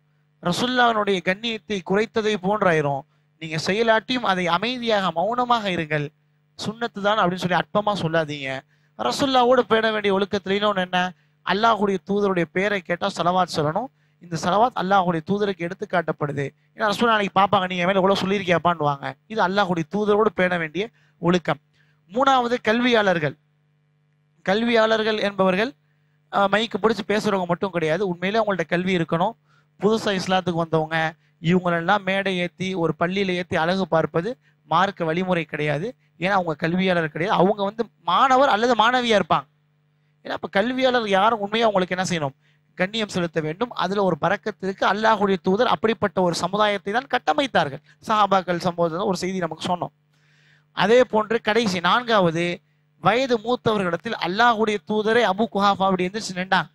ரசுல்லாவினுடைய கண்ணியத்தை குறைத்ததை போன்றாயிரும். நீங்க செயலாட்டியும் அதை அமைதியாக மௌனமாக இருங்கள். சுன்னத்து தான் அப்படின்னு சொல்லி அற்பமா சொல்லாதீங்க. ரசூல்லாவோடு பேண வேண்டிய ஒழுக்கத்துல இன்னொன்று என்ன, அல்லாஹுடைய தூதருடைய பேரை கேட்டால் ஸலவாத் சொல்லணும். இந்த ஸலவாத் அல்லாஹுடைய தூதருக்கு எடுத்து காட்டப்படுது. ஏன்னா ரசூல் நாளைக்கு பார்ப்பாங்க, நீங்க மேல எவ்வளவு சொல்லியிருக்கியாப்பான்னுவாங்க. இது அல்லாஹுடைய தூதரோடு பேண வேண்டிய ஒழுக்கம். மூணாவது கல்வியாளர்கள். கல்வியாளர்கள் என்பவர்கள் மைக்கு பிடிச்சி பேசுறவங்க மட்டும் கிடையாது, உண்மையிலே அவங்கள்ட்ட கல்வி இருக்கணும். புதுசா இஸ்லாத்துக்கு வந்தவங்க இவங்களெல்லாம் மேடை ஏற்றி ஒரு பள்ளியில ஏற்றி அழகு பார்ப்பது மார்க்க வழிமுறை கிடையாது. ஏன்னா அவங்க கல்வியாளர் கிடையாது, அவங்க மாணவர் அல்லது மாணவியா இருப்பாங்க. ஏன்னா இப்ப கல்வியாளர் யாரும் உண்மையா அவங்களுக்கு என்ன செய்யணும், கண்ணியம் செலுத்த வேண்டும். அதுல ஒரு பரக்கத்திற்கு அல்லாஹுடைய தூதர் அப்படிப்பட்ட ஒரு சமுதாயத்தை தான் கட்டமைத்தார்கள். சஹாபாக்கள் சம்பவத்தில் ஒரு செய்தி நமக்கு சொன்னோம். அதே போன்று கடைசி நான்காவது, வயது மூத்தவர்களிடத்தில் அல்லாஹுடைய தூதரை அபு குஹாஃபா அப்படி எந்திரிச்சு நின்றாங்க.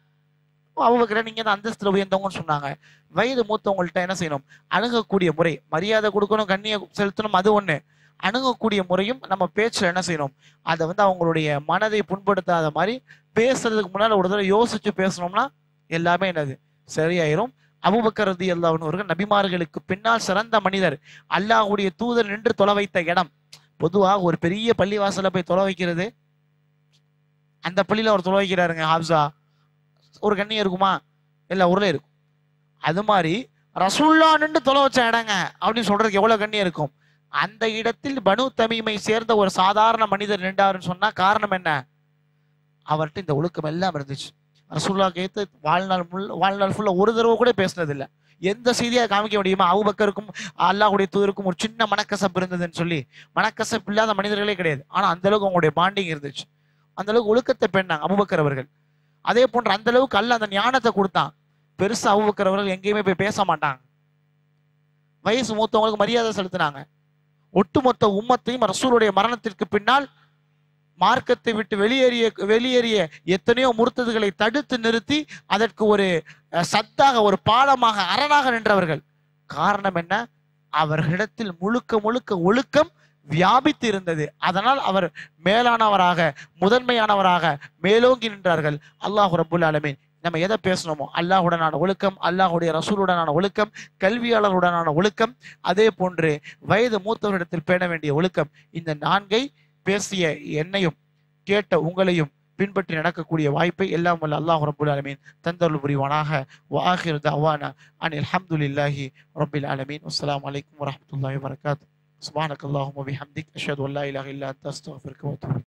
அபூபக்கர் நீங்க தான் அந்தஸ்துல உயர்ந்தவங்கன்னு சொன்னாங்க. வயது மூத்தவங்கள்ட்ட என்ன செய்யணும், அணுகக்கூடிய முறை, மரியாதை கொடுக்கணும், கண்ணியம் செலுத்தணும், அது ஒண்ணு. அணுகக்கூடிய முறையும் நம்ம பேச்சுல என்ன செய்யணும், அதை அவங்களுடைய மனதை புண்படுத்தாத மாதிரி பேசுறதுக்கு முன்னால ஒரு தடவை யோசிச்சு பேசணும்னா எல்லாமே என்னது சரியாயிரும். அபூபக்கர் ரலியல்லாஹு அன்ஹு அவர்கள் நபிமார்களுக்கு பின்னால் சிறந்த மனிதர். அல்லாஹ்வுடைய தூதர் நின்று தொலை வைத்த இடம். பொதுவாக ஒரு பெரிய பள்ளிவாசல போய் தொலை வைக்கிறது, அந்த பள்ளியில அவர் தொலை வைக்கிறாருங்க ஹாப்ஸா, ஒரு கண்ணியம் இருக்குமா? எல்லா ஊர்ல இருக்கும். அது மாதிரி ரசூல்லா நின்று தொலை வச்ச இடங்க அப்படின்னு சொல்றதுக்கு எவ்வளவு கண்ணியம் இருக்கும். அந்த இடத்தில் பனு தமீமை சேர்ந்த ஒரு சாதாரண மனிதர் நின்றாருன்னு சொன்னா காரணம் என்ன, அவர்கிட்ட இந்த ஒழுக்கம் எல்லாம் இருந்துச்சு. ரசூல்லா கேத்து வாழ்நாள் ஃபுல்லா ஒரு தடவை கூட பேசினது இல்லை. எந்த செய்தியா காமிக்க முடியுமா அபூபக்கருக்கும் அல்லாஹ்வுடைய தூதருக்கும் ஒரு சின்ன மனக்கசப்பு இருந்ததுன்னு சொல்லி? மனக்கசப்பு இல்லாத மனிதர்களே கிடையாது. ஆனா அந்த அளவுக்கு அவங்களுடைய பாண்டிங் இருந்துச்சு, அந்த அளவுக்கு ஒழுக்கத்தை பேணாங்க அபூபக்கர் அவர்கள். அதே போன்று அந்த அளவுக்கு அல்லாஹ் அந்த ஞானத்தை கொடுத்தான். பெருசா அபூபக்கர் அவர்கள் எங்கேயுமே போய் பேச மாட்டாங்க. வயசு மூத்தவங்களுக்கு மரியாதை செலுத்தினாங்க. ஒட்டுமொத்த உம்மத்தையும் ரசூலுடைய மரணத்திற்கு பின்னால் மார்க்கத்தை விட்டு வெளியேறிய எத்தனையோ முர்த்ததுகளை தடுத்து நிறுத்தி அதற்கு ஒரு சத்தாக, ஒரு பாலமாக, அரணாக நின்றவர்கள். காரணம் என்ன, அவர்களிடத்தில் முழுக்க ஒழுக்கம் வியாபித்து இருந்தது. அதனால் அவர் மேலானவராக, முதன்மையானவராக மேலோங்கி நின்றார்கள். அல்லாஹ் ரப்புல் ஆலமீன் நம்ம எதை பேசணுமோ, அல்லாஹுடனான ஒழுக்கம், அல்லாஹுடைய ரசூலுடனான ஒழுக்கம், கல்வியாளருடனான ஒழுக்கம், அதே போன்று வயது மூத்தவரிடத்தில் பேண வேண்டிய ஒழுக்கம், இந்த நான்கை பேசிய என்னையும் கேட்ட உங்களையும் பின்பற்றி நடக்கக்கூடிய வாய்ப்பை எல்லாம் வல்ல அல்லாஹ் ரப்புல் ஆலமீன் தந்தருள் புரிவானாக. வஆகிரு தஅவானா அனில் ஹம்துலில்லாஹி ரப்பில் ஆலமீன். அஸ்ஸலாமு அலைக்கும் வரஹ்மத்துல்லாஹி வபரகாத்துஹு. சுப்ஹானக்கல்லாஹும்ம வபிஹம்திக் அஷ்ஹது அன் லா இலாஹா இல்லா அன்த அஸ்தக்ஃபிருக்க வ அத்தூபு